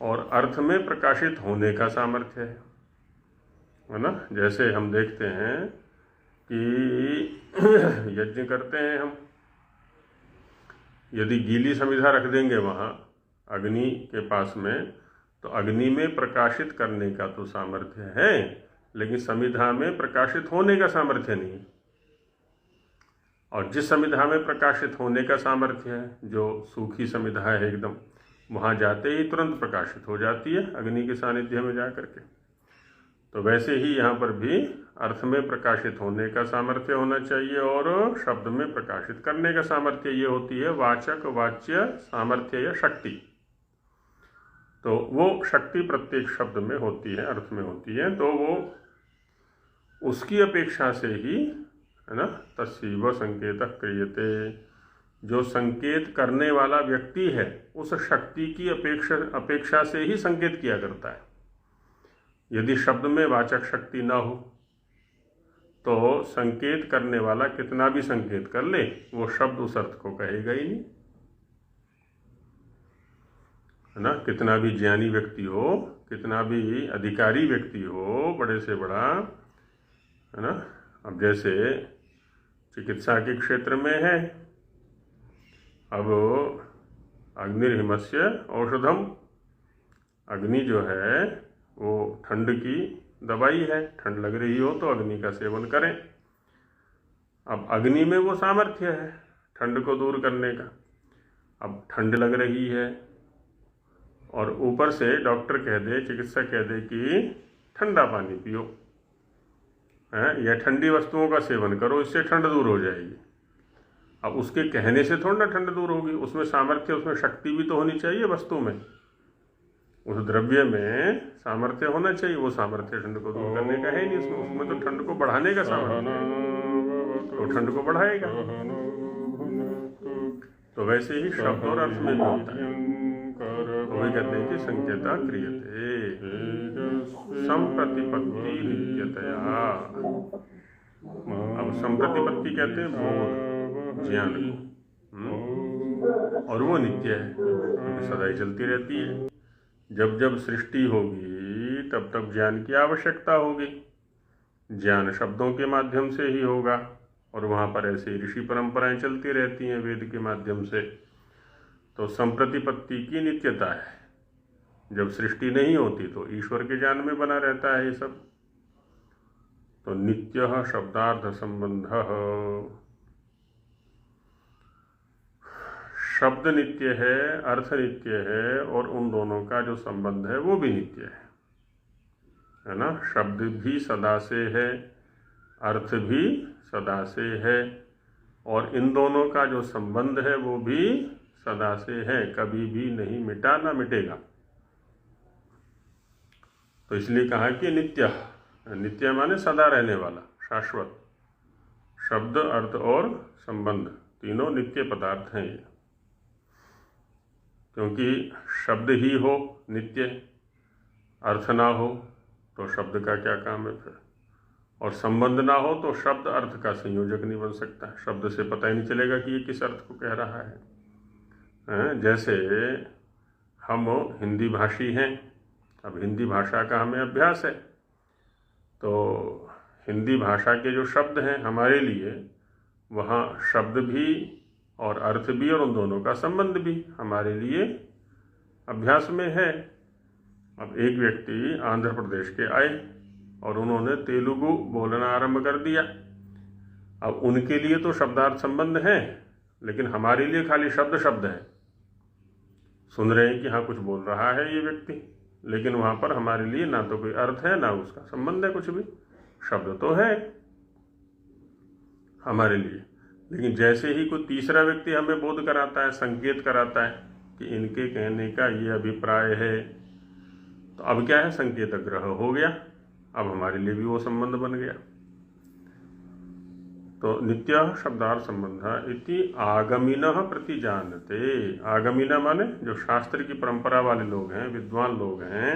Speaker 2: और अर्थ में प्रकाशित होने का सामर्थ्य है ना। जैसे हम देखते हैं कि यज्ञ करते हैं हम, यदि गीली समिधा रख देंगे वहाँ अग्नि के पास में, तो अग्नि में प्रकाशित करने का तो सामर्थ्य है, लेकिन समिधा में प्रकाशित होने का सामर्थ्य नहीं है। और जिस समिधा में प्रकाशित होने का सामर्थ्य है, जो सूखी समिधा है एकदम, वहाँ जाते ही तुरंत प्रकाशित हो जाती है अग्नि के सानिध्य में जा करके। तो वैसे ही यहाँ पर भी अर्थ में प्रकाशित होने का सामर्थ्य होना चाहिए और शब्द में प्रकाशित करने का सामर्थ्य, ये होती है वाचक वाच्य सामर्थ्य या शक्ति। तो वो शक्ति प्रत्येक शब्द में होती है, अर्थ में होती है, तो वो उसकी अपेक्षा से ही, है ना, तस्यैव संकेतः क्रियते, जो संकेत करने वाला व्यक्ति है उस शक्ति की अपेक्षा से ही संकेत किया करता है। यदि शब्द में वाचक शक्ति ना हो तो संकेत करने वाला कितना भी संकेत कर ले, वो शब्द उस अर्थ को कहेगा ही नहीं, है ना। कितना भी ज्ञानी व्यक्ति हो, कितना भी अधिकारी व्यक्ति हो, बड़े से बड़ा, है ना। अब जैसे चिकित्सा के क्षेत्र में है, अब अग्निर्हिमस्य औषधम, अग्नि जो है वो ठंड की दवाई है, ठंड लग रही हो तो अग्नि का सेवन करें। अब अग्नि में वो सामर्थ्य है ठंड को दूर करने का। अब ठंड लग रही है और ऊपर से डॉक्टर कह दे, चिकित्सक कह दे कि ठंडा पानी पियो है या ठंडी वस्तुओं का सेवन करो, इससे ठंड दूर हो जाएगी। अब उसके कहने से थोड़ा ना ठंड दूर होगी, उसमें सामर्थ्य, उसमें शक्ति भी तो होनी चाहिए वस्तु में, उस द्रव्य में सामर्थ्य होना चाहिए। वो सामर्थ्य ठंड को दूर करने का है नहीं, उसमें तो ठंड को बढ़ाने का सामर्थ्य है, तो ठंड को बढ़ाएगा। तो वैसे ही शब्द और अर्थ में भी होता है। तो वही कहते हैं कि संकेता क्रियते संप्रतिपत्ति नित्यतया। अब संप्रतिपत्ति कहते हैं बोध, ज्ञान को, और वो नित्य है क्योंकि सदा ही चलती रहती है। जब जब सृष्टि होगी तब तब ज्ञान की आवश्यकता होगी। ज्ञान शब्दों के माध्यम से ही होगा और वहाँ पर ऐसे ऋषि परंपराएं चलती रहती हैं वेद के माध्यम से। तो संप्रतिपत्ति की नित्यता है। जब सृष्टि नहीं होती तो ईश्वर के ज्ञान में बना रहता है ये सब। तो नित्य शब्दार्थ संबंध, शब्द नित्य है, अर्थ नित्य है, और उन दोनों का जो संबंध है वो भी नित्य है ना। शब्द भी सदा से है, अर्थ भी सदा से है, और इन दोनों का जो संबंध है वो भी सदा से है, कभी भी नहीं मिटा ना मिटेगा। तो इसलिए कहा कि नित्य, नित्य माने सदा रहने वाला, शाश्वत। शब्द, अर्थ और संबंध तीनों नित्य पदार्थ हैं ये। क्योंकि शब्द ही हो नित्य, अर्थ ना हो तो शब्द का क्या काम है फिर, और संबंध ना हो तो शब्द अर्थ का संयोजक नहीं बन सकता। शब्द से पता ही नहीं चलेगा कि ये किस अर्थ को कह रहा है। जैसे हम हिंदी भाषी हैं, अब हिंदी भाषा का हमें अभ्यास है, तो हिंदी भाषा के जो शब्द हैं हमारे लिए, वहाँ शब्द भी और अर्थ भी और उन दोनों का संबंध भी हमारे लिए अभ्यास में है। अब एक व्यक्ति आंध्र प्रदेश के आए और उन्होंने तेलुगु बोलना आरंभ कर दिया। अब उनके लिए तो शब्दार्थ संबंध है, लेकिन हमारे लिए खाली शब्द शब्द है। सुन रहे हैं कि हाँ कुछ बोल रहा है ये व्यक्ति, लेकिन वहाँ पर हमारे लिए ना तो कोई अर्थ है ना उसका संबंध है कुछ भी। शब्द तो है हमारे लिए, लेकिन जैसे ही कोई तीसरा व्यक्ति हमें बोध कराता है, संकेत कराता है कि इनके कहने का ये अभिप्राय है, तो अब क्या है, संकेत ग्रह हो गया, अब हमारे लिए भी वो संबंध बन गया। तो नित्य शब्दार्थ संबंध इति आगमिनः प्रतिजानते। आगमिना माने जो शास्त्र की परंपरा वाले लोग हैं, विद्वान लोग हैं।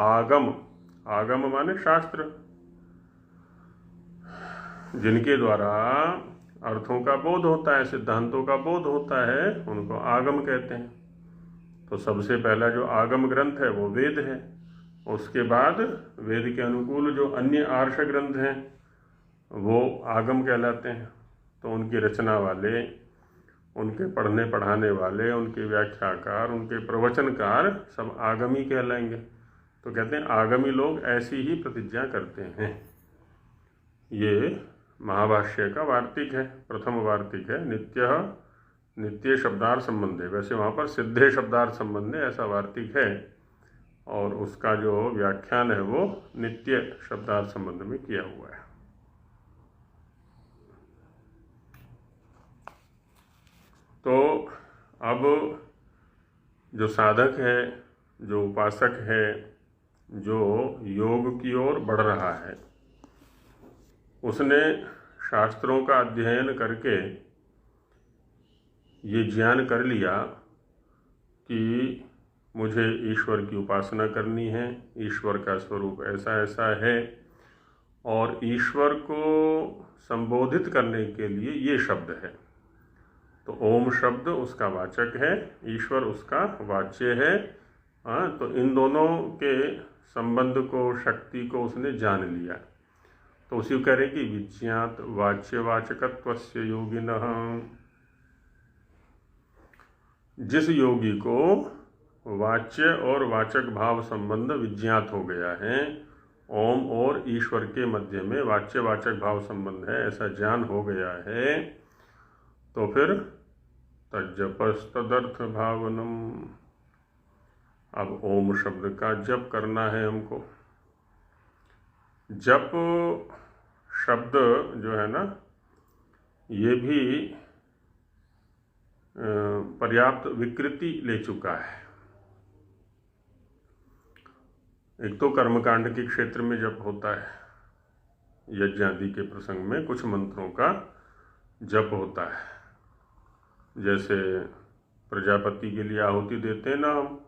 Speaker 2: आगम, आगम माने शास्त्र, जिनके द्वारा अर्थों का बोध होता है, सिद्धांतों का बोध होता है, उनको आगम कहते हैं। तो सबसे पहला जो आगम ग्रंथ है वो वेद है। उसके बाद वेद के अनुकूल जो अन्य आर्ष ग्रंथ हैं वो आगम कहलाते हैं। तो उनकी रचना वाले, उनके पढ़ने पढ़ाने वाले, उनके व्याख्याकार, उनके प्रवचनकार सब आगमी कहलाएंगे। तो कहते हैं आगमी लोग ऐसी ही प्रतिज्ञा करते हैं। ये महाभाष्य का वार्तिक है, प्रथम वार्तिक है। नित्य शब्दार्थ संबंध है, वैसे वहाँ पर सिद्धे शब्दार्थ संबंध है ऐसा वार्तिक है, और उसका जो व्याख्यान है वो नित्य शब्दार्थ संबंध में किया हुआ है। तो अब जो साधक है, जो उपासक है, जो योग की ओर बढ़ रहा है, उसने शास्त्रों का अध्ययन करके ये ज्ञान कर लिया कि मुझे ईश्वर की उपासना करनी है, ईश्वर का स्वरूप ऐसा ऐसा है, और ईश्वर को संबोधित करने के लिए ये शब्द है। तो ओम शब्द उसका वाचक है, ईश्वर उसका वाच्य है। तो इन दोनों के संबंध को, शक्ति को उसने जान लिया। तो उसी को कह रहे कि विज्ञात वाच्यवाचकत्वस्य योगिनः। जिस योगी को वाच्य और वाचक भाव संबंध विज्ञात हो गया है। ओम और ईश्वर के मध्य में वाच्य वाचक भाव संबंध है, ऐसा ज्ञान हो गया है। तो फिर तज्जपस्तदर्थ भावनम, अब ओम शब्द का जप करना है हमको। जप शब्द जो है ना, ये भी पर्याप्त विकृति ले चुका है। एक तो कर्मकांड के क्षेत्र में जप होता है, यज्ञ आदि के प्रसंग में कुछ मंत्रों का जप होता है। जैसे प्रजापति के लिए आहुति देते हैं ना हम,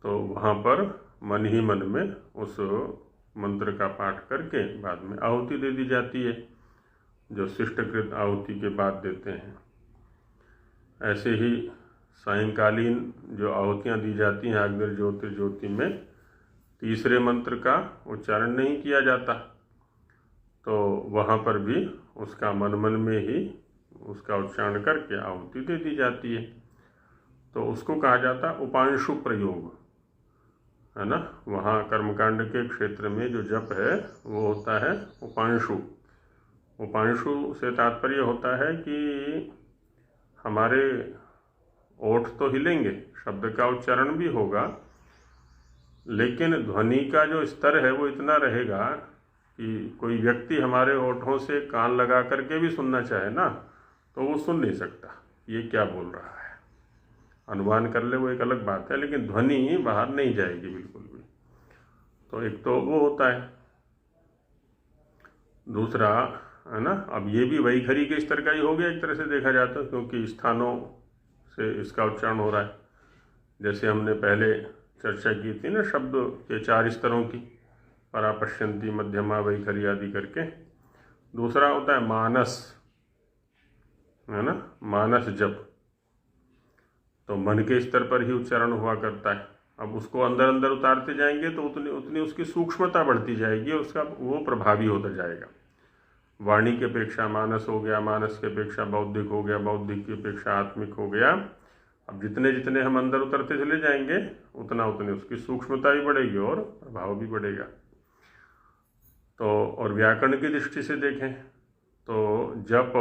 Speaker 2: तो वहाँ पर मन ही मन में उस मंत्र का पाठ करके बाद में आहुति दे दी जाती है, जो शिष्टकृत आहुति के बाद देते हैं। ऐसे ही सायंकालीन जो आहुतियाँ दी जाती हैं अग्नि ज्योति में, तीसरे मंत्र का उच्चारण नहीं किया जाता, तो वहाँ पर भी उसका मन मन में ही उसका उच्चारण करके आहुति दे दी जाती है। तो उसको कहा जाता उपांशु प्रयोग, है ना। वहाँ कर्मकांड के क्षेत्र में जो जप है वो होता है उपांशु। उपांशु से तात्पर्य होता है कि हमारे ओठ तो हिलेंगे, शब्द का उच्चारण भी होगा, लेकिन ध्वनि का जो स्तर है वो इतना रहेगा कि कोई व्यक्ति हमारे ओठों से कान लगा करके भी सुनना चाहे ना, तो वो सुन नहीं सकता ये क्या बोल रहा है। अनुमान कर ले वो एक अलग बात है, लेकिन ध्वनि बाहर नहीं जाएगी बिल्कुल भी। तो एक तो वो होता है। दूसरा है ना, अब ये भी वैखरी के स्तर का ही हो गया एक तरह से देखा जाता है, क्योंकि स्थानों से इसका उच्चारण हो रहा है। जैसे हमने पहले चर्चा की थी ना शब्द के 4 स्तरों की, परापश्यंती, मध्यमा, वैखरी आदि करके। दूसरा होता है मानस, है ना, मानस जप, तो मन के स्तर पर ही उच्चारण हुआ करता है। अब उसको अंदर अंदर उतारते जाएंगे तो उतनी उसकी सूक्ष्मता बढ़ती जाएगी और उसका वो प्रभावी होता जाएगा। वाणी की अपेक्षा मानस हो गया, मानस की अपेक्षा बौद्धिक हो गया, बौद्धिक की अपेक्षा आत्मिक हो गया। अब जितने जितने हम अंदर उतरते चले जाएंगे उतना उतनी उसकी सूक्ष्मता भी बढ़ेगी और प्रभाव भी बढ़ेगा। तो और व्याकरण की दृष्टि से देखें तो जप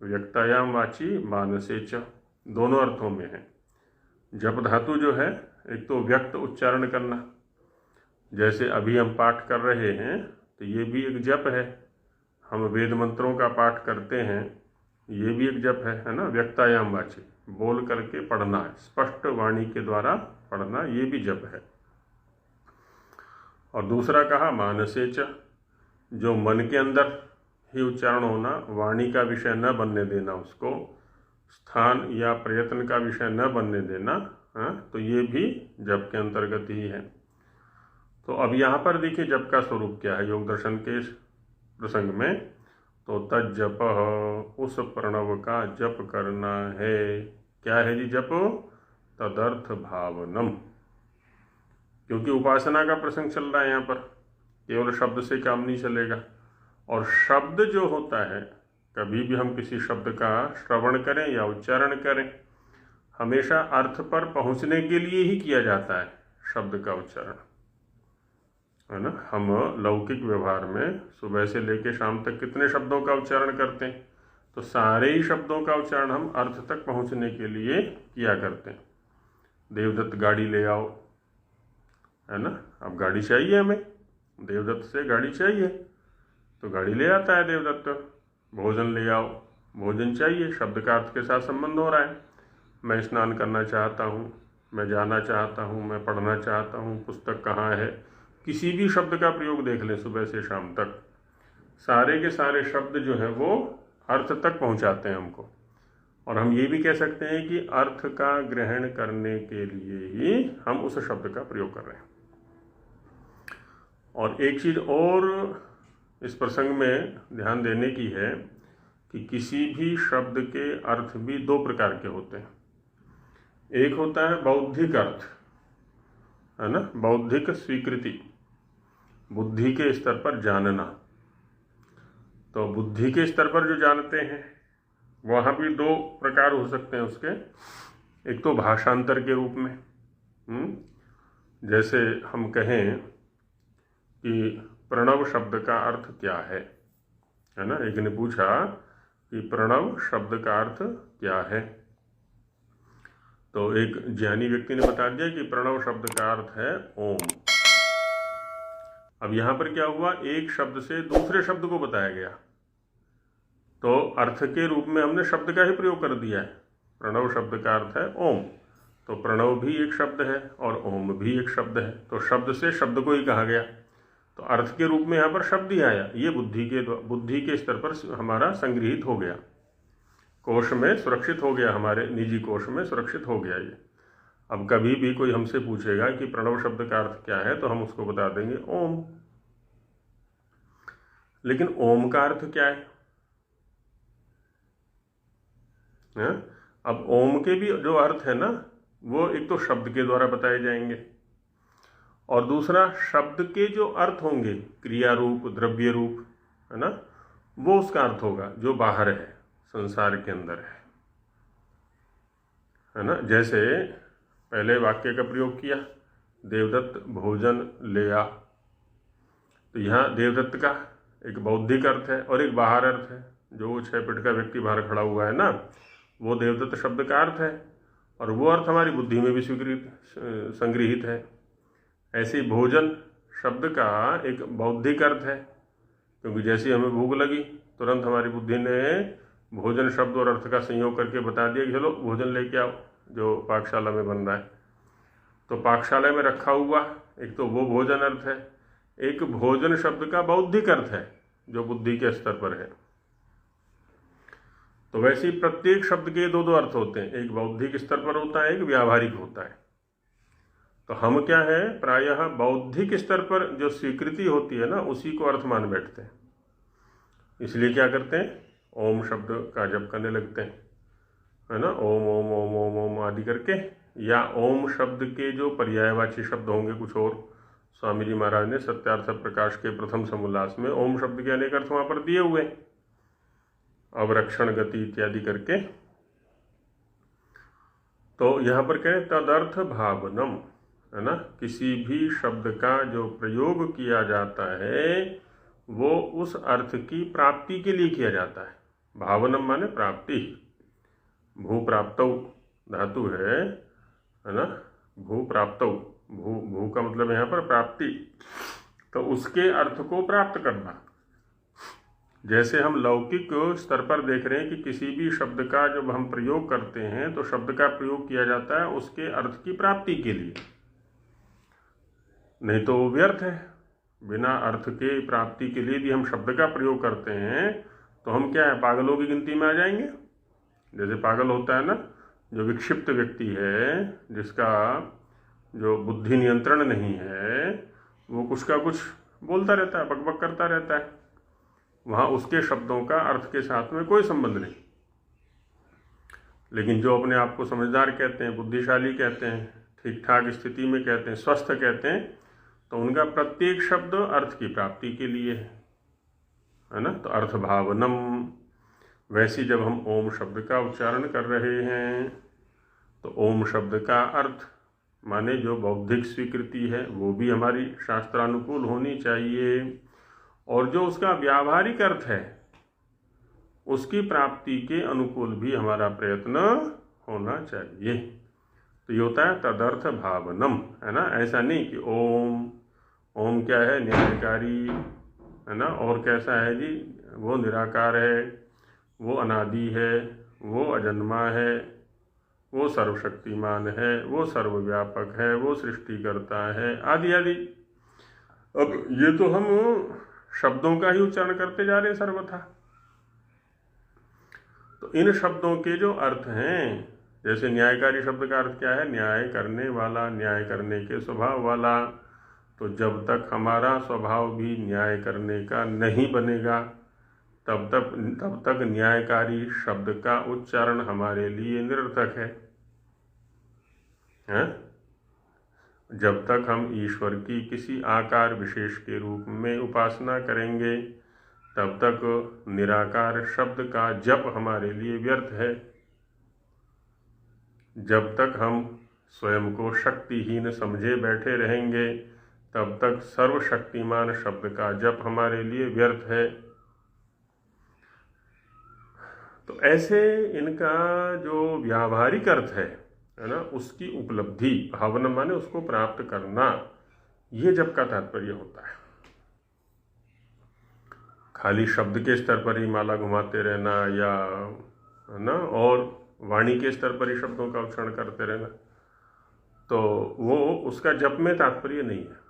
Speaker 2: व्यक्तायाम वाची मानसे च, दोनों अर्थों में है। जप धातु जो है, एक तो व्यक्त उच्चारण करना, जैसे अभी हम पाठ कर रहे हैं तो ये भी एक जप है। हम वेद मंत्रों का पाठ करते हैं, ये भी एक जप है ना। व्यक्तायाम वाची, बोल करके पढ़ना, स्पष्ट वाणी के द्वारा पढ़ना, ये भी जप है। और दूसरा कहा मानसे च, जो मन के अंदर ही उच्चारण होना, वाणी का विषय न बनने देना, उसको स्थान या प्रयत्न का विषय न बनने देना, तो ये भी जप के अंतर्गत ही है। तो अब यहाँ पर देखिए जप का स्वरूप क्या है योग दर्शन के प्रसंग में। तो तज्जप, उस प्रणव का जप करना है। क्या है जी जप? तदर्थ भावनम, क्योंकि उपासना का प्रसंग चल रहा है यहाँ पर, केवल शब्द से काम नहीं चलेगा। और शब्द जो होता है, कभी भी हम किसी शब्द का श्रवण करें या उच्चारण करें, हमेशा अर्थ पर पहुँचने के लिए ही किया जाता है शब्द का उच्चारण, है ना। हम लौकिक व्यवहार में सुबह से लेकर शाम तक कितने शब्दों का उच्चारण करते हैं, तो सारे ही शब्दों का उच्चारण हम अर्थ तक पहुंचने के लिए किया करते हैं। देवदत्त गाड़ी ले आओ, है ना। अब गाड़ी चाहिए हमें, देवदत्त से गाड़ी चाहिए तो गाड़ी ले आता है देवदत्त। भोजन ले आओ, भोजन चाहिए, शब्द का अर्थ के साथ संबंध हो रहा है। मैं स्नान करना चाहता हूँ, मैं जाना चाहता हूँ, मैं पढ़ना चाहता हूँ, पुस्तक कहाँ है, किसी भी शब्द का प्रयोग देख लें सुबह से शाम तक, सारे के सारे शब्द जो है वो अर्थ तक पहुंचाते हैं हमको। और हम ये भी कह सकते हैं कि अर्थ का ग्रहण करने के लिए ही हम उस शब्द का प्रयोग कर रहे हैं। और एक चीज़ और इस प्रसंग में ध्यान देने की है कि किसी भी शब्द के अर्थ भी 2 प्रकार के होते हैं। एक होता है बौद्धिक अर्थ, है ना, बौद्धिक स्वीकृति, बुद्धि के स्तर पर जानना। तो बुद्धि के स्तर पर जो जानते हैं वहाँ भी 2 प्रकार हो सकते हैं उसके। एक तो भाषांतर के रूप में, जैसे हम कहें कि प्रणव शब्द का अर्थ क्या है ना। एक ने पूछा कि प्रणव शब्द का अर्थ क्या है, तो एक ज्ञानी व्यक्ति ने बता दिया कि प्रणव शब्द का अर्थ है ओम। अब यहाँ पर क्या हुआ, एक शब्द से दूसरे शब्द को बताया गया, तो अर्थ के रूप में हमने शब्द का ही प्रयोग कर दिया है। प्रणव शब्द का अर्थ है ओम, तो प्रणव भी एक शब्द है और ओम भी एक शब्द है, तो शब्द से शब्द को ही कहा गया, तो अर्थ के रूप में यहाँ पर शब्द ही आया। ये बुद्धि के स्तर पर हमारा संग्रहित हो गया, कोश में सुरक्षित हो गया, हमारे निजी कोश में सुरक्षित हो गया ये। अब कभी भी कोई हमसे पूछेगा कि प्रणव शब्द का अर्थ क्या है, तो हम उसको बता देंगे ओम। लेकिन ओम का अर्थ क्या है? अब ओम के भी जो अर्थ है ना, वो एक तो शब्द के द्वारा बताए जाएंगे, और दूसरा शब्द के जो अर्थ होंगे, क्रिया रूप, द्रव्य रूप, है ना, वो उसका अर्थ होगा जो बाहर है, संसार के अंदर है ना। जैसे पहले वाक्य का प्रयोग किया, देवदत्त भोजन ले आ, तो यहाँ देवदत्त का एक बौद्धिक अर्थ है और एक बाहर अर्थ है। जो 6 फीट का व्यक्ति बाहर खड़ा हुआ है ना, वो देवदत्त शब्द का अर्थ है, और वो अर्थ हमारी बुद्धि में भी संग्रहित है। ऐसे भोजन शब्द का एक बौद्धिक अर्थ है, क्योंकि जैसे हमें भूख लगी तुरंत हमारी बुद्धि ने भोजन शब्द और अर्थ का संयोग करके बता दिया कि चलो भोजन लेके आओ जो पाकशाला में बन रहा है। तो पाकशाला में रखा हुआ एक तो वो भोजन अर्थ है, एक भोजन शब्द का बौद्धिक अर्थ है जो बुद्धि के स्तर पर है। तो वैसे ही प्रत्येक शब्द के दो अर्थ होते हैं, एक बौद्धिक स्तर पर होता है, एक व्यावहारिक होता है। तो हम क्या है, प्रायः बौद्धिक स्तर पर जो स्वीकृति होती है ना, उसी को अर्थ मान बैठते हैं। इसलिए क्या करते हैं, ओम शब्द का जप करने लगते हैं, है ना, ओम ओम ओम ओम ओम आदि करके, या ओम शब्द के जो पर्यायवाची शब्द होंगे कुछ और। स्वामी जी महाराज ने सत्यार्थ प्रकाश के प्रथम समोल्लास में ओम शब्द के अनेक अर्थ वहाँ पर दिए हुए, अवरक्षण, गति इत्यादि करके। तो यहाँ पर कहें तदर्थ भावनम, है ना, किसी भी शब्द का जो प्रयोग किया जाता है वो उस अर्थ की प्राप्ति के लिए किया जाता है। भावनम माने प्राप्ति, भू प्राप्तौ धातु है ना, भू प्राप्तौ, भू का मतलब यहाँ पर प्राप्ति, तो उसके अर्थ को प्राप्त करना। जैसे हम लौकिक स्तर पर देख रहे हैं कि किसी भी शब्द का जब हम प्रयोग करते हैं तो शब्द का प्रयोग किया जाता है उसके अर्थ की प्राप्ति के लिए, नहीं तो वो व्यर्थ है। बिना अर्थ के प्राप्ति के लिए भी हम शब्द का प्रयोग करते हैं तो हम क्या है, पागलों की गिनती में आ जाएंगे। जैसे पागल होता है ना, जो विक्षिप्त व्यक्ति है, जिसका जो बुद्धि नियंत्रण नहीं है, वो कुछ का कुछ बोलता रहता है, बकबक करता रहता है, वहाँ उसके शब्दों का अर्थ के साथ में कोई संबंध नहीं। लेकिन जो अपने आप को समझदार कहते हैं, बुद्धिशाली कहते हैं, ठीक ठाक स्थिति में कहते हैं, स्वस्थ कहते हैं, तो उनका प्रत्येक शब्द अर्थ की प्राप्ति के लिए है ना। तो अर्थ भावनम, वैसे जब हम ओम शब्द का उच्चारण कर रहे हैं तो ओम शब्द का अर्थ माने जो बौद्धिक स्वीकृति है वो भी हमारी शास्त्रानुकूल होनी चाहिए, और जो उसका व्यावहारिक अर्थ है उसकी प्राप्ति के अनुकूल भी हमारा प्रयत्न होना चाहिए। तो ये होता है तदर्थ भावनम, है ना। ऐसा नहीं कि ओम क्या है, न्यायकारी, है ना, और कैसा है जी, वो निराकार है, वो अनादि है, वो अजन्मा है, वो सर्वशक्तिमान है, वो सर्वव्यापक है, वो सृष्टिकर्ता है, आदि आदि। अब ये तो हम शब्दों का ही उच्चारण करते जा रहे हैं सर्वथा। तो इन शब्दों के जो अर्थ हैं, जैसे न्यायकारी शब्द का अर्थ क्या है, न्याय करने वाला, न्याय करने के स्वभाव वाला। तो जब तक हमारा स्वभाव भी न्याय करने का नहीं बनेगा तब तक न्यायकारी शब्द का उच्चारण हमारे लिए निरर्थक है। जब तक हम ईश्वर की किसी आकार विशेष के रूप में उपासना करेंगे तब तक निराकार शब्द का जप हमारे लिए व्यर्थ है। जब तक हम स्वयं को शक्तिहीन समझे बैठे रहेंगे तब तक सर्वशक्तिमान शब्द का जप हमारे लिए व्यर्थ है। तो ऐसे इनका जो व्यावहारिक अर्थ है ना, उसकी उपलब्धि, भावना माने उसको प्राप्त करना, ये जप का तात्पर्य होता है। खाली शब्द के स्तर पर ही माला घुमाते रहना या है ना, और वाणी के स्तर पर ही शब्दों का उच्चारण करते रहना, तो वो उसका जप में तात्पर्य नहीं है।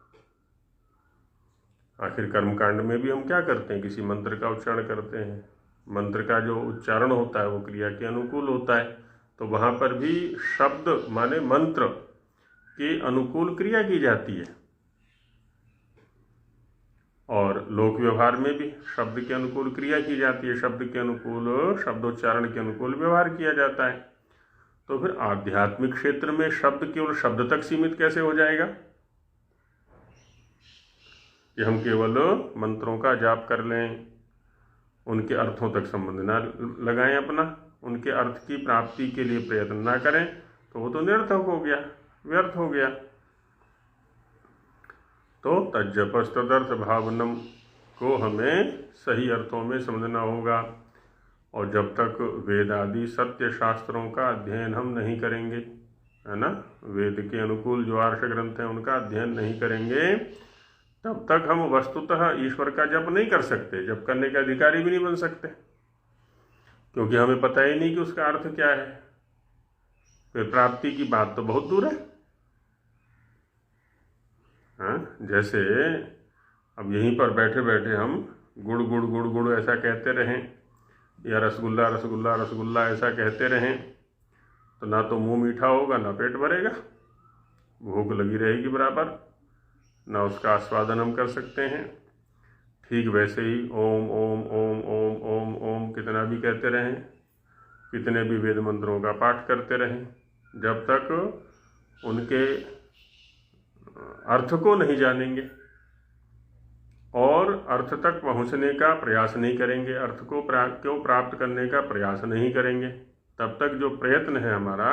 Speaker 2: आखिर कर्मकांड में भी हम क्या करते हैं, किसी मंत्र का उच्चारण करते हैं, मंत्र का जो उच्चारण होता है वो क्रिया के अनुकूल होता है, तो वहाँ पर भी शब्द माने मंत्र के अनुकूल क्रिया की जाती है। और लोक व्यवहार में भी शब्द के अनुकूल क्रिया की जाती है, शब्द के अनुकूल, शब्दोच्चारण के अनुकूल व्यवहार किया जाता है। तो फिर आध्यात्मिक क्षेत्र में शब्द केवल शब्द तक सीमित कैसे हो जाएगा कि हम केवल मंत्रों का जाप कर लें, उनके अर्थों तक संबंध ना लगाएं अपना, उनके अर्थ की प्राप्ति के लिए प्रयत्न ना करें, तो वो तो निरर्थक हो गया, व्यर्थ हो गया। तो तज्जपस तदर्थ भावनम को हमें सही अर्थों में समझना होगा। और जब तक वेद आदि सत्य शास्त्रों का अध्ययन हम नहीं करेंगे, है ना, वेद के अनुकूल जो आर्ष ग्रंथ हैं उनका अध्ययन नहीं करेंगे, तब तक हम वस्तुतः ईश्वर का जप नहीं कर सकते, जप करने के अधिकारी भी नहीं बन सकते, क्योंकि हमें पता ही नहीं कि उसका अर्थ क्या है। फिर प्राप्ति की बात तो बहुत दूर है। हाँ, जैसे अब यहीं पर बैठे बैठे हम गुड़ गुड़ गुड़ गुड़ ऐसा कहते रहें, या रसगुल्ला रसगुल्ला रसगुल्ला ऐसा कहते रहें, तो ना तो मुंह मीठा होगा ना पेट भरेगा, भूख लगी रहेगी बराबर, ना उसका आस्वादन हम कर सकते हैं। ठीक वैसे ही ओम ओम ओम ओम ओम ओम कितना भी कहते रहें, कितने भी वेद मंत्रों का पाठ करते रहें, जब तक उनके अर्थ को नहीं जानेंगे और अर्थ तक पहुंचने का प्रयास नहीं करेंगे, अर्थ को क्यों प्राप्त करने का प्रयास नहीं करेंगे, तब तक जो प्रयत्न है हमारा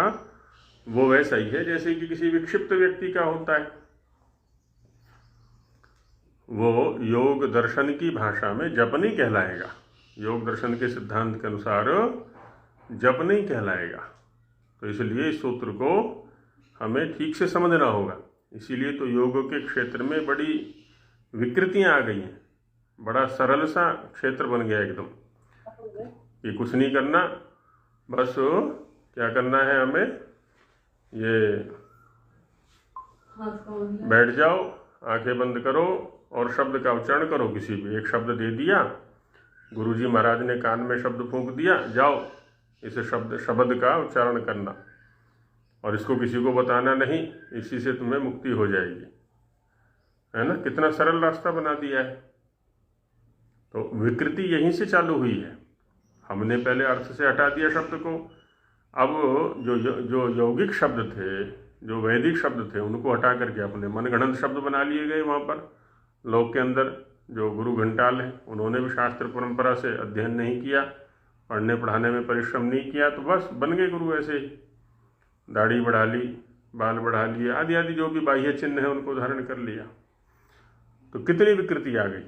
Speaker 2: वो वैसा ही है जैसे कि किसी विक्षिप्त व्यक्ति का होता है। वो योग दर्शन की भाषा में जप नहीं कहलाएगा, योग दर्शन के सिद्धांत के अनुसार जप नहीं कहलाएगा। तो इसलिए इस सूत्र को हमें ठीक से समझना होगा। इसीलिए तो योग के क्षेत्र में बड़ी विकृतियां आ गई हैं, बड़ा सरल सा क्षेत्र बन गया एकदम, कि कुछ नहीं करना, बस क्या करना है हमें, ये बैठ जाओ, आंखें बंद करो और शब्द का उच्चारण करो। किसी भी एक शब्द दे दिया, गुरुजी महाराज ने कान में शब्द फूंक दिया, जाओ इस शब्द का उच्चारण करना, और इसको किसी को बताना नहीं, इसी से तुम्हें मुक्ति हो जाएगी, है ना। कितना सरल रास्ता बना दिया है। तो विकृति यहीं से चालू हुई है। हमने पहले अर्थ से हटा दिया शब्द को, अब जो यौगिक शब्द थे, जो वैदिक शब्द थे, उनको हटा करके अपने मनगढ़ंत शब्द बना लिए गए। वहाँ पर लोक के अंदर जो गुरु घंटाल हैं, उन्होंने भी शास्त्र परंपरा से अध्ययन नहीं किया, पढ़ने पढ़ाने में परिश्रम नहीं किया, तो बस बन गए गुरु ऐसे ही। दाढ़ी बढ़ा ली, बाल बढ़ा लिए, आदि आदि जो भी बाह्य चिन्ह है उनको धारण कर लिया। तो कितनी विकृति आ गई।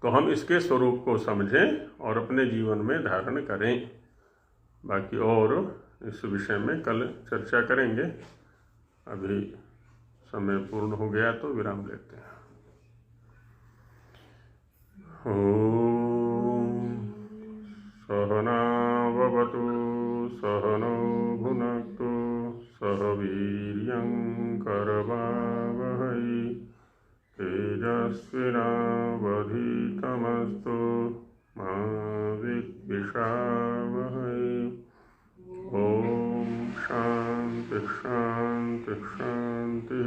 Speaker 2: तो हम इसके स्वरूप को समझें और अपने जीवन में धारण करें। बाकी और इस विषय में कल चर्चा करेंगे। अभी समय पूर्ण हो गया तो विराम लेते हैं। ओम सहना भवतु सहनौ भुनक्तु सह वीर्यं करवावहै तेजस्विनावधीतमस्तु मा विद्विषावहै। ओम शांति शांति शांति।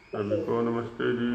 Speaker 2: सभी को नमस्ते जी।